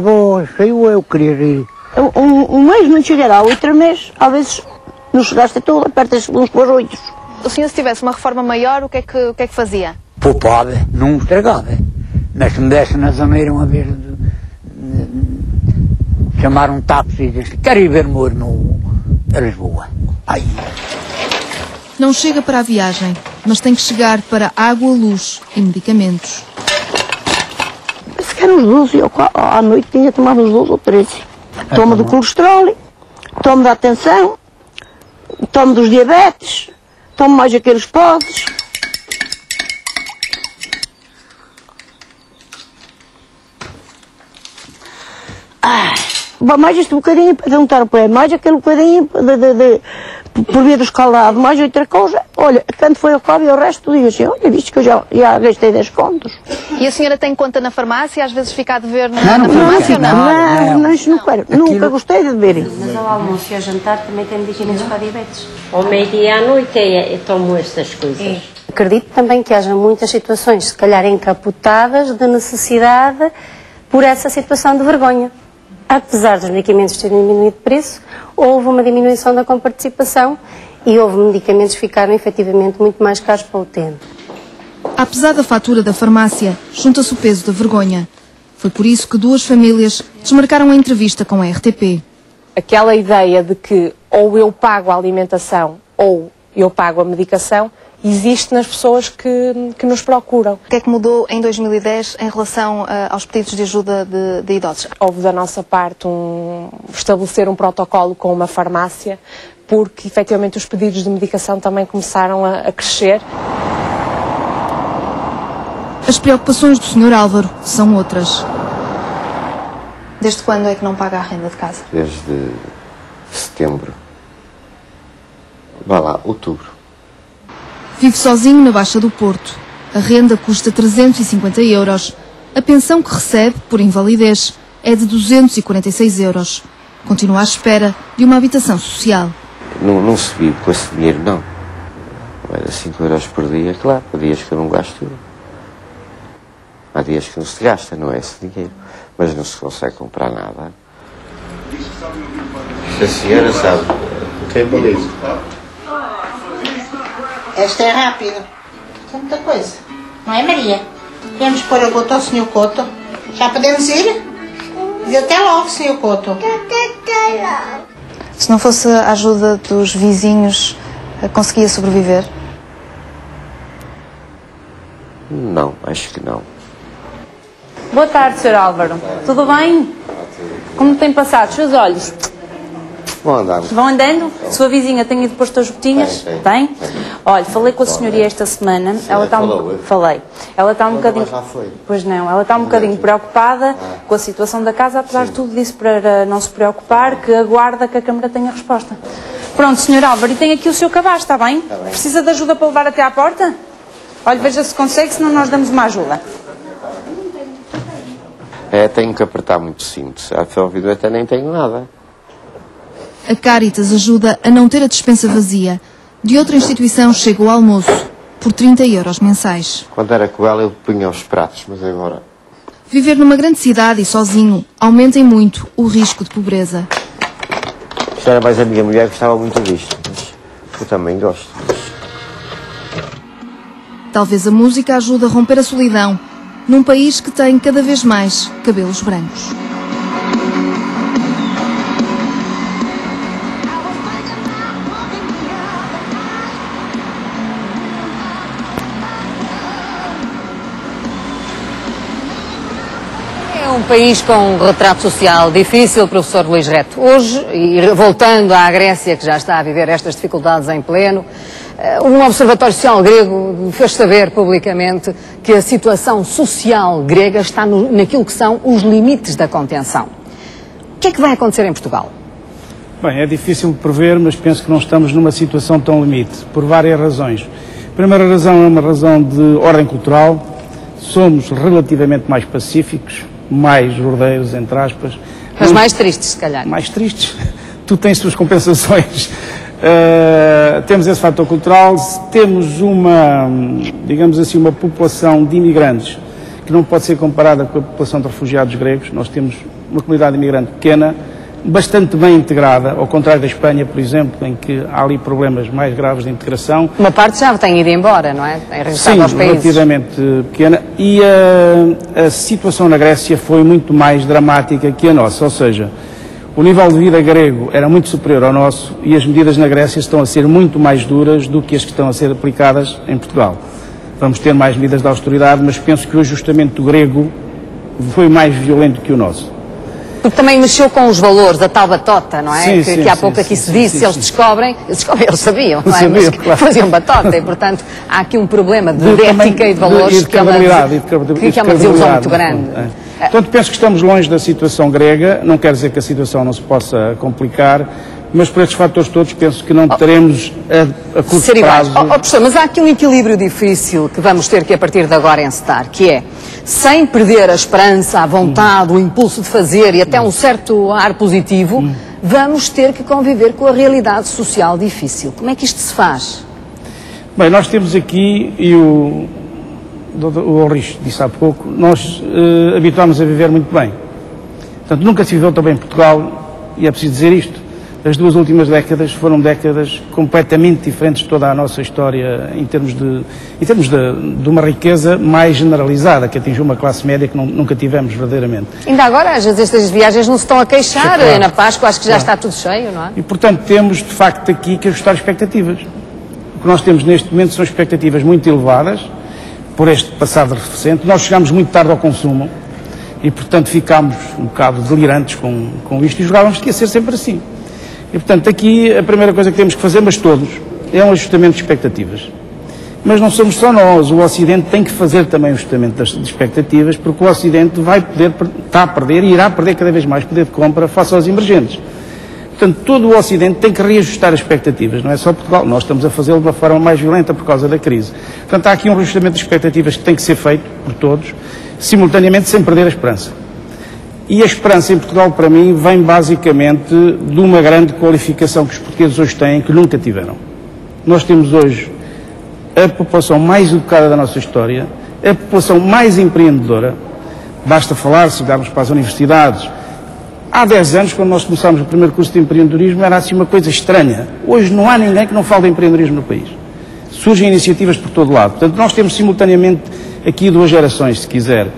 Boa, saiu eu queria ir. Um mês não chegará, outro mês, às vezes não chegaste a tudo, apertas uns para os oito. O senhor, se tivesse uma reforma maior, o que é que fazia? Poupava, não estragava. Mas se me desse na zoneira uma vez de chamar um táxi e disse: quero ir ver meu irmão a Lisboa. Aí. Não chega para a viagem, mas tem que chegar para água, luz e medicamentos. Se quer uns 12, eu à noite tinha tomado uns 12 ou 13. Tomo do colesterol, tomo da atenção, tomo dos diabetes, tomo mais aqueles podes. Mais este bocadinho para juntar o pé, mais aquele bocadinho por via do escaldado, mais outra coisa. Olha, quando foi ao cabo e o resto digo assim, olha, visto que eu já gastei 10 contos. E a senhora tem conta na farmácia? Às vezes fica a dever na farmácia ou não? Não, isso não quero. Nunca gostei de beber. Mas ao almoço e ao jantar também tem medicamentos para diabetes. Ao meio-dia à noite eu tomo estas coisas. Acredito também que haja muitas situações, se calhar encapotadas, de necessidade por essa situação de vergonha. Apesar dos medicamentos terem diminuído de preço, houve uma diminuição da comparticipação e houve medicamentos que ficaram efetivamente muito mais caros para o utente. Apesar da fatura da farmácia, junta-se o peso da vergonha. Foi por isso que duas famílias desmarcaram a entrevista com a RTP. Aquela ideia de que ou eu pago a alimentação ou eu pago a medicação existe nas pessoas que nos procuram. O que é que mudou em 2010 em relação aos pedidos de ajuda de idosos? Houve da nossa parte estabelecer um protocolo com uma farmácia, porque efetivamente os pedidos de medicação também começaram a crescer. As preocupações do Sr. Álvaro são outras. Desde quando é que não paga a renda de casa? Desde setembro. Vá lá, outubro. Vive sozinho na Baixa do Porto. A renda custa 350 €. A pensão que recebe, por invalidez, é de 246 €. Continua à espera de uma habitação social. Não se vive com esse dinheiro, não. Era 5 € por dia, claro. Há dias que eu não gasto. Há dias que não se gasta, não é esse dinheiro. Mas não se consegue comprar nada. Se a senhora sabe, quem beleza. Esta é rápida. Tem muita coisa. Não é, Maria? Podemos pôr a gota ao Sr. Couto? Já podemos ir? E até logo, Sr. Couto. Se não fosse a ajuda dos vizinhos, conseguia sobreviver? Não, acho que não. Boa tarde, Sr. Álvaro. Tudo bem? Como tem passado os seus olhos? Vão andando. Vão andando? Sua vizinha tem ido pôr as gotinhas? Tem? Olha, falei com a senhoria esta semana. Ela está Falei. Ela está um bocadinho... Já foi. Pois não, ela está um bocadinho preocupada com a situação da casa, apesar de tudo disse para não se preocupar, que aguarda que a Câmara tenha resposta. Pronto, Sr. Álvaro, e tem aqui o seu cabaz, está bem? Precisa de ajuda para levar até à porta? Olha, veja se consegue, senão nós damos uma ajuda. Tenho que apertar muito cinto. A ouvido até nem tenho nada. A Cáritas ajuda a não ter a despensa vazia. De outra instituição chega o almoço, por 30 € mensais. Quando era com ela, eu punha os pratos, mas agora... Viver numa grande cidade e sozinho aumenta em muito o risco de pobreza. Isto era mais a minha mulher que gostava muito disto, mas eu também gosto. Talvez a música ajude a romper a solidão, num país que tem cada vez mais cabelos brancos. É um país com um retrato social difícil, professor Luís Reto. Hoje, e voltando à Grécia, que já está a viver estas dificuldades em pleno, um observatório social grego fez saber publicamente que a situação social grega está naquilo que são os limites da contenção. O que é que vai acontecer em Portugal? Bem, é difícil prever, mas penso que não estamos numa situação tão limite, por várias razões. A primeira razão é uma razão de ordem cultural. Somos relativamente mais pacíficos, mais ordeiros, entre aspas. Mas mais tristes, se calhar. Mais tristes. Tu tens suas compensações. Temos esse fator cultural, temos uma, digamos assim, uma população de imigrantes que não pode ser comparada com a população de refugiados gregos. Nós temos uma comunidade imigrante pequena, bastante bem integrada, ao contrário da Espanha, por exemplo, em que há ali problemas mais graves de integração. Uma parte já tem ido embora, não é? Tem regressado aos países. Sim, relativamente pequena. E a situação na Grécia foi muito mais dramática que a nossa, ou seja, o nível de vida grego era muito superior ao nosso e as medidas na Grécia estão a ser muito mais duras do que as que estão a ser aplicadas em Portugal. Vamos ter mais medidas de austeridade, mas penso que o ajustamento grego foi mais violento que o nosso. Porque também mexeu com os valores, a tal batota, não é? Sim, que há pouco aqui se disse, eles descobrem, eles sabiam, não é? Sabiam, mas claro. faziam batota e, portanto, há aqui um problema de ética e de valores que é uma desilusão muito grande. Portanto, penso que estamos longe da situação grega, não quer dizer que a situação não se possa complicar, mas por estes fatores todos penso que não teremos a curto prazo... Professor, mas há aqui um equilíbrio difícil que vamos ter que a partir de agora encetar, que é, sem perder a esperança, a vontade, o impulso de fazer e até um certo ar positivo, vamos ter que conviver com a realidade social difícil. Como é que isto se faz? Bem, nós temos aqui, e o Ulrich disse há pouco, nós habituámos a viver muito bem. Portanto, nunca se viveu tão bem em Portugal, e é preciso dizer isto. As duas últimas décadas foram décadas completamente diferentes de toda a nossa história em termos de uma riqueza mais generalizada, que atingiu uma classe média que nunca tivemos verdadeiramente. Ainda agora, às vezes estas viagens não se estão a queixar, claro. Na Páscoa acho que já está tudo cheio, não é? E portanto temos de facto aqui que ajustar expectativas. O que nós temos neste momento são expectativas muito elevadas, por este passado recente. Nós chegámos muito tarde ao consumo e portanto ficámos um bocado delirantes com isto e jogávamos que ia ser sempre assim. E, portanto, aqui a primeira coisa que temos que fazer, mas todos, é um ajustamento de expectativas. Mas não somos só nós, o Ocidente tem que fazer também o ajustamento das expectativas, porque o Ocidente está a perder e irá perder cada vez mais poder de compra face aos emergentes. Portanto, todo o Ocidente tem que reajustar as expectativas, não é só Portugal. Nós estamos a fazê-lo de uma forma mais violenta por causa da crise. Portanto, há aqui um reajustamento de expectativas que tem que ser feito por todos, simultaneamente sem perder a esperança. E a esperança em Portugal, para mim, vem basicamente de uma grande qualificação que os portugueses hoje têm, que nunca tiveram. Nós temos hoje a população mais educada da nossa história, a população mais empreendedora. Basta falar, se olharmos para as universidades. Há 10 anos, quando nós começámos o primeiro curso de empreendedorismo, era assim uma coisa estranha. Hoje não há ninguém que não fale de empreendedorismo no país. Surgem iniciativas por todo lado. Portanto, nós temos simultaneamente aqui duas gerações, se quiser.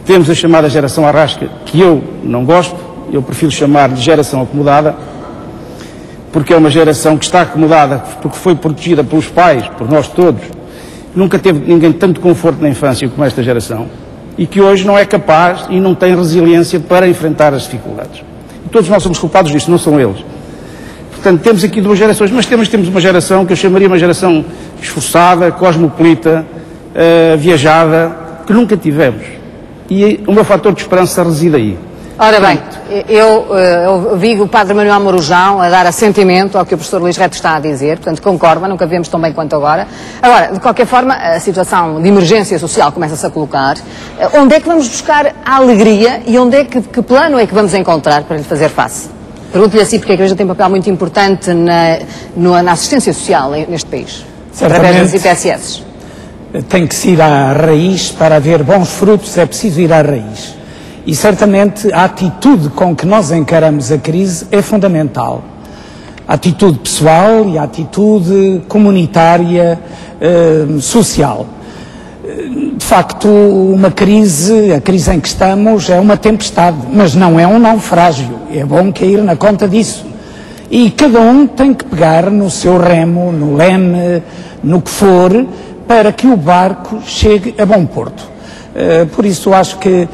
Temos a chamada geração Arrasca, que eu não gosto, eu prefiro chamar de geração acomodada, porque é uma geração que está acomodada, porque foi protegida pelos pais, por nós todos. Nunca teve ninguém tanto conforto na infância como esta geração, e que hoje não é capaz e não tem resiliência para enfrentar as dificuldades. E todos nós somos culpados disto, não são eles. Portanto, temos aqui duas gerações, mas temos uma geração que eu chamaria uma geração esforçada, cosmopolita, viajada, que nunca tivemos. E o meu fator de esperança reside aí. Ora bem, eu ouvi o Padre Manuel Marujão a dar assentimento ao que o professor Luís Reto está a dizer, portanto concordo, nunca vemos tão bem quanto agora. Agora, de qualquer forma, a situação de emergência social começa-se a colocar. Onde é que vamos buscar a alegria e onde é que plano é que vamos encontrar para lhe fazer face? Pergunto-lhe assim porque a Igreja tem um papel muito importante na assistência social neste país, através das IPSS. Tem que se ir à raiz, para haver bons frutos é preciso ir à raiz. E certamente a atitude com que nós encaramos a crise é fundamental. A atitude pessoal e a atitude comunitária, social. De facto, a crise em que estamos é uma tempestade, mas não é um naufrágio. É bom cair na conta disso. E cada um tem que pegar no seu remo, no leme, no que for, para que o barco chegue a bom porto. Por isso acho que,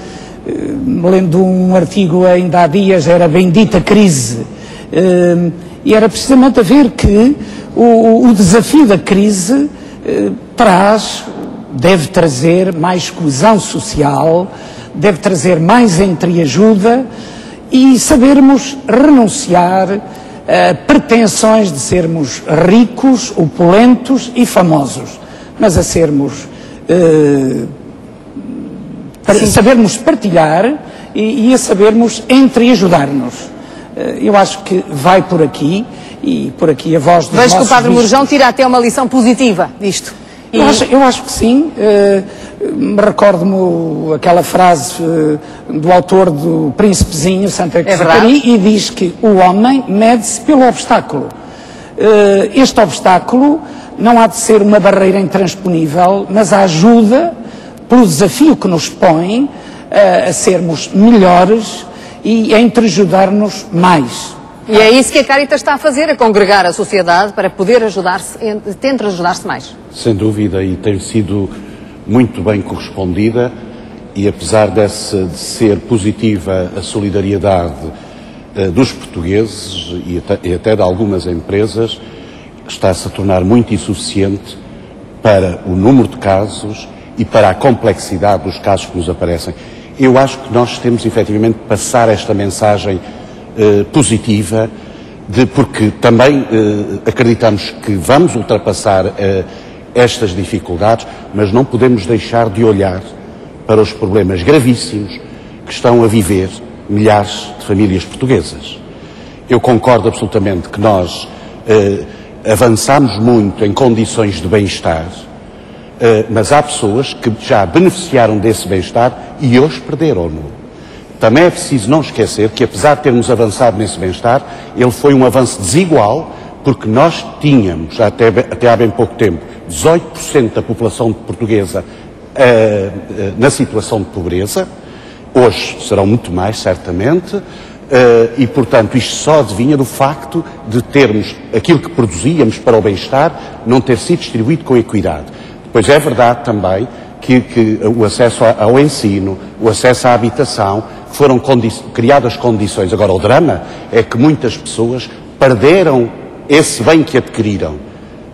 lendo um artigo ainda há dias, era Bendita Crise, e era precisamente a ver que o desafio da crise deve trazer mais coesão social, deve trazer mais entreajuda e sabermos renunciar a pretensões de sermos ricos, opulentos e famosos, mas a sermos sabermos partilhar e a sabermos entreajudar-nos. Eu acho que vai por aqui, e por aqui a voz dos Vejo nossos... que o Padre Marujão tira até uma lição positiva disto. Eu acho que sim. Recordo-me aquela frase do autor do Príncipezinho, Saint-Exupéry, e diz que o homem mede-se pelo obstáculo. Este obstáculo não há de ser uma barreira intransponível, mas a ajuda pelo desafio que nos põe a sermos melhores e a entreajudar-nos mais. E é isso que a Caritas está a fazer, a congregar a sociedade para poder tentar ajudar-se mais. Sem dúvida, e tem sido muito bem correspondida, e apesar de ser positiva a solidariedade dos portugueses e até de algumas empresas, está-se a tornar muito insuficiente para o número de casos e para a complexidade dos casos que nos aparecem. Eu acho que nós temos efetivamente de passar esta mensagem positiva, porque também acreditamos que vamos ultrapassar estas dificuldades, mas não podemos deixar de olhar para os problemas gravíssimos que estão a viver milhares de famílias portuguesas. Eu concordo absolutamente que nós avançamos muito em condições de bem-estar, mas há pessoas que já beneficiaram desse bem-estar e hoje perderam-no. Também é preciso não esquecer que, apesar de termos avançado nesse bem-estar, ele foi um avanço desigual, porque nós tínhamos, até há bem pouco tempo, 18% da população portuguesa na situação de pobreza. Hoje serão muito mais, certamente, e, portanto, isto só adivinha do facto de termos aquilo que produzíamos para o bem-estar não ter sido distribuído com equidade. Pois é verdade também que o acesso ao ensino, o acesso à habitação, foram criadas condições. Agora, o drama é que muitas pessoas perderam esse bem que adquiriram.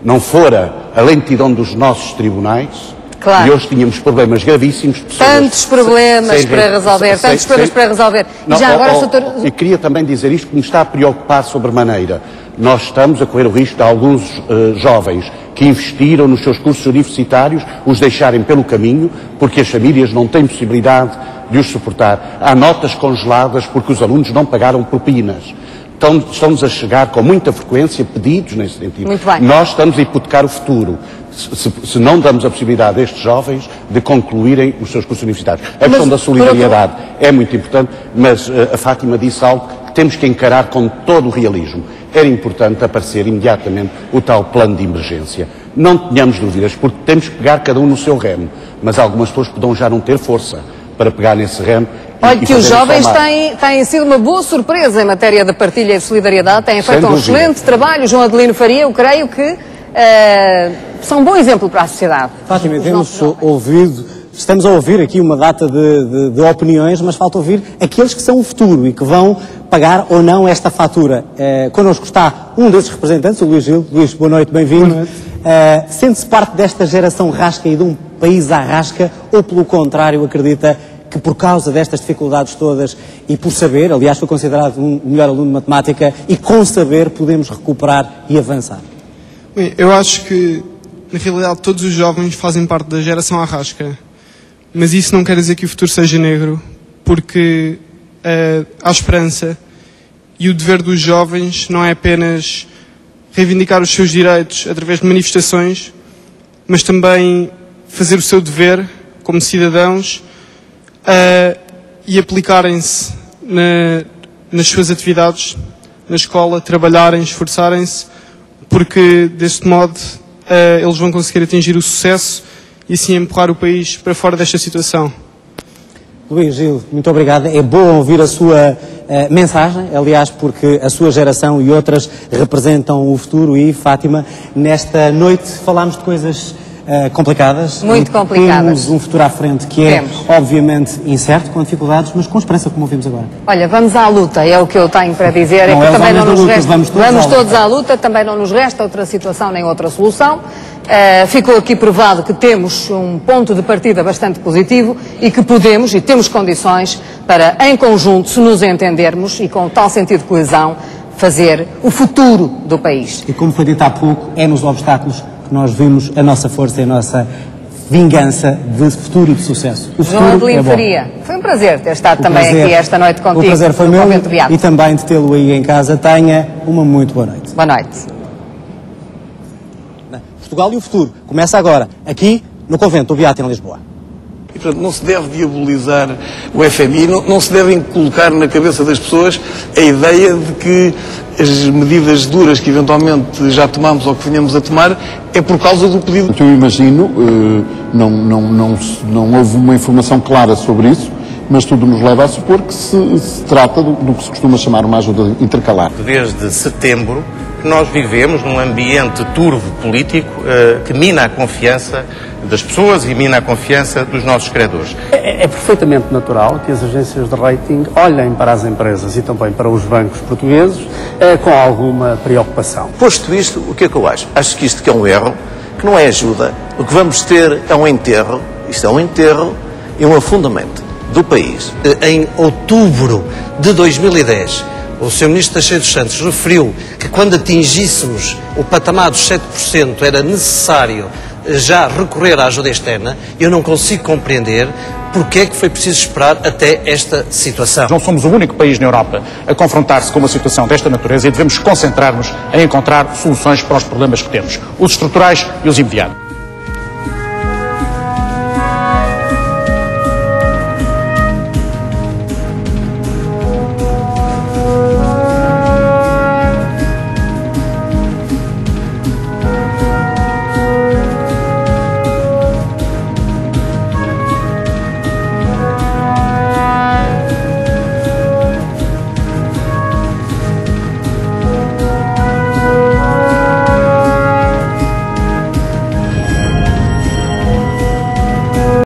Não fora a lentidão dos nossos tribunais, claro. E hoje tínhamos problemas gravíssimos. Tantos problemas para resolver, Não, e já agora, doutor... E queria também dizer isto que me está a preocupar sobremaneira. Nós estamos a correr o risco de alguns jovens que investiram nos seus cursos universitários os deixarem pelo caminho, porque as famílias não têm possibilidade de os suportar. Há notas congeladas porque os alunos não pagaram propinas. Estamos a chegar com muita frequência pedidos nesse sentido. Muito bem. Nós estamos a hipotecar o futuro, se não damos a possibilidade a estes jovens de concluírem os seus cursos universitários. A questão da solidariedade é muito importante, mas a Fátima disse algo que temos que encarar com todo o realismo. Era importante aparecer imediatamente o tal plano de emergência. Não tenhamos dúvidas, porque temos que pegar cada um no seu remo, mas algumas pessoas poderão já não ter força para pegar nesse remo. Olha que os jovens têm sido uma boa surpresa em matéria de partilha e de solidariedade, têm feito um excelente trabalho. João Adelino Faria, eu creio que são um bom exemplo para a sociedade. Fátima, estamos a ouvir aqui uma data de opiniões, mas falta ouvir aqueles que são o futuro e que vão pagar ou não esta fatura. Connosco está um desses representantes, o Luís Gil. Luís, boa noite, bem-vindo. Sente-se parte desta geração rasca e de um país à rasca, ou pelo contrário acredita que por causa destas dificuldades todas e por saber, aliás foi considerado o melhor aluno de matemática, e com saber podemos recuperar e avançar? Bem, eu acho que na realidade todos os jovens fazem parte da geração à rasca, mas isso não quer dizer que o futuro seja negro, porque há esperança, e o dever dos jovens não é apenas reivindicar os seus direitos através de manifestações, mas também fazer o seu dever como cidadãos e aplicarem-se nas suas atividades, na escola, trabalharem, esforçarem-se, porque deste modo eles vão conseguir atingir o sucesso e assim empurrar o país para fora desta situação. Luís Gil, muito obrigado. É bom ouvir a sua mensagem, aliás, porque a sua geração e outras representam o futuro. E, Fátima, nesta noite falámos de coisas complicadas. Muito complicadas. Temos um futuro à frente que é, obviamente, incerto, com dificuldades, mas com esperança, como ouvimos agora. Olha, vamos à luta, é o que eu tenho para dizer. Não, é que também não nos luta, resta, vamos todos à luta, também não nos resta outra situação nem outra solução. Ficou aqui provado que temos um ponto de partida bastante positivo e que podemos e temos condições para, em conjunto, se nos entendermos e com tal sentido de coesão, fazer o futuro do país. E como foi dito há pouco, é nos obstáculos que nós vimos a nossa força e a nossa vingança de futuro e de sucesso. O João Adelino Faria, foi um prazer ter estado também aqui esta noite contigo. O prazer foi meu e também de tê-lo aí em casa. Tenha uma muito boa noite. Boa noite. Portugal e o futuro começa agora, aqui no Convento do Beato, em Lisboa. E, portanto, não se deve diabolizar o FMI, não se devem colocar na cabeça das pessoas a ideia de que as medidas duras que eventualmente já tomamos ou que venhamos a tomar é por causa do pedido. Eu imagino, não houve uma informação clara sobre isso, mas tudo nos leva a supor que se trata do que se costuma chamar uma ajuda intercalar. Desde setembro que nós vivemos num ambiente turvo político que mina a confiança das pessoas e mina a confiança dos nossos credores. É perfeitamente natural que as agências de rating olhem para as empresas e também para os bancos portugueses com alguma preocupação. Posto isto, o que é que eu acho? Acho que isto que é um erro, que não é ajuda. O que vamos ter é um enterro, isto é um enterro e um afundamento do país. Em outubro de 2010, o Sr. Ministro Teixeira dos Santos referiu que quando atingíssemos o patamar dos 7% era necessário já recorrer à ajuda externa. Eu não consigo compreender porque é que foi preciso esperar até esta situação. Não somos o único país na Europa a confrontar-se com uma situação desta natureza e devemos concentrar-nos em encontrar soluções para os problemas que temos, os estruturais e os imediatos.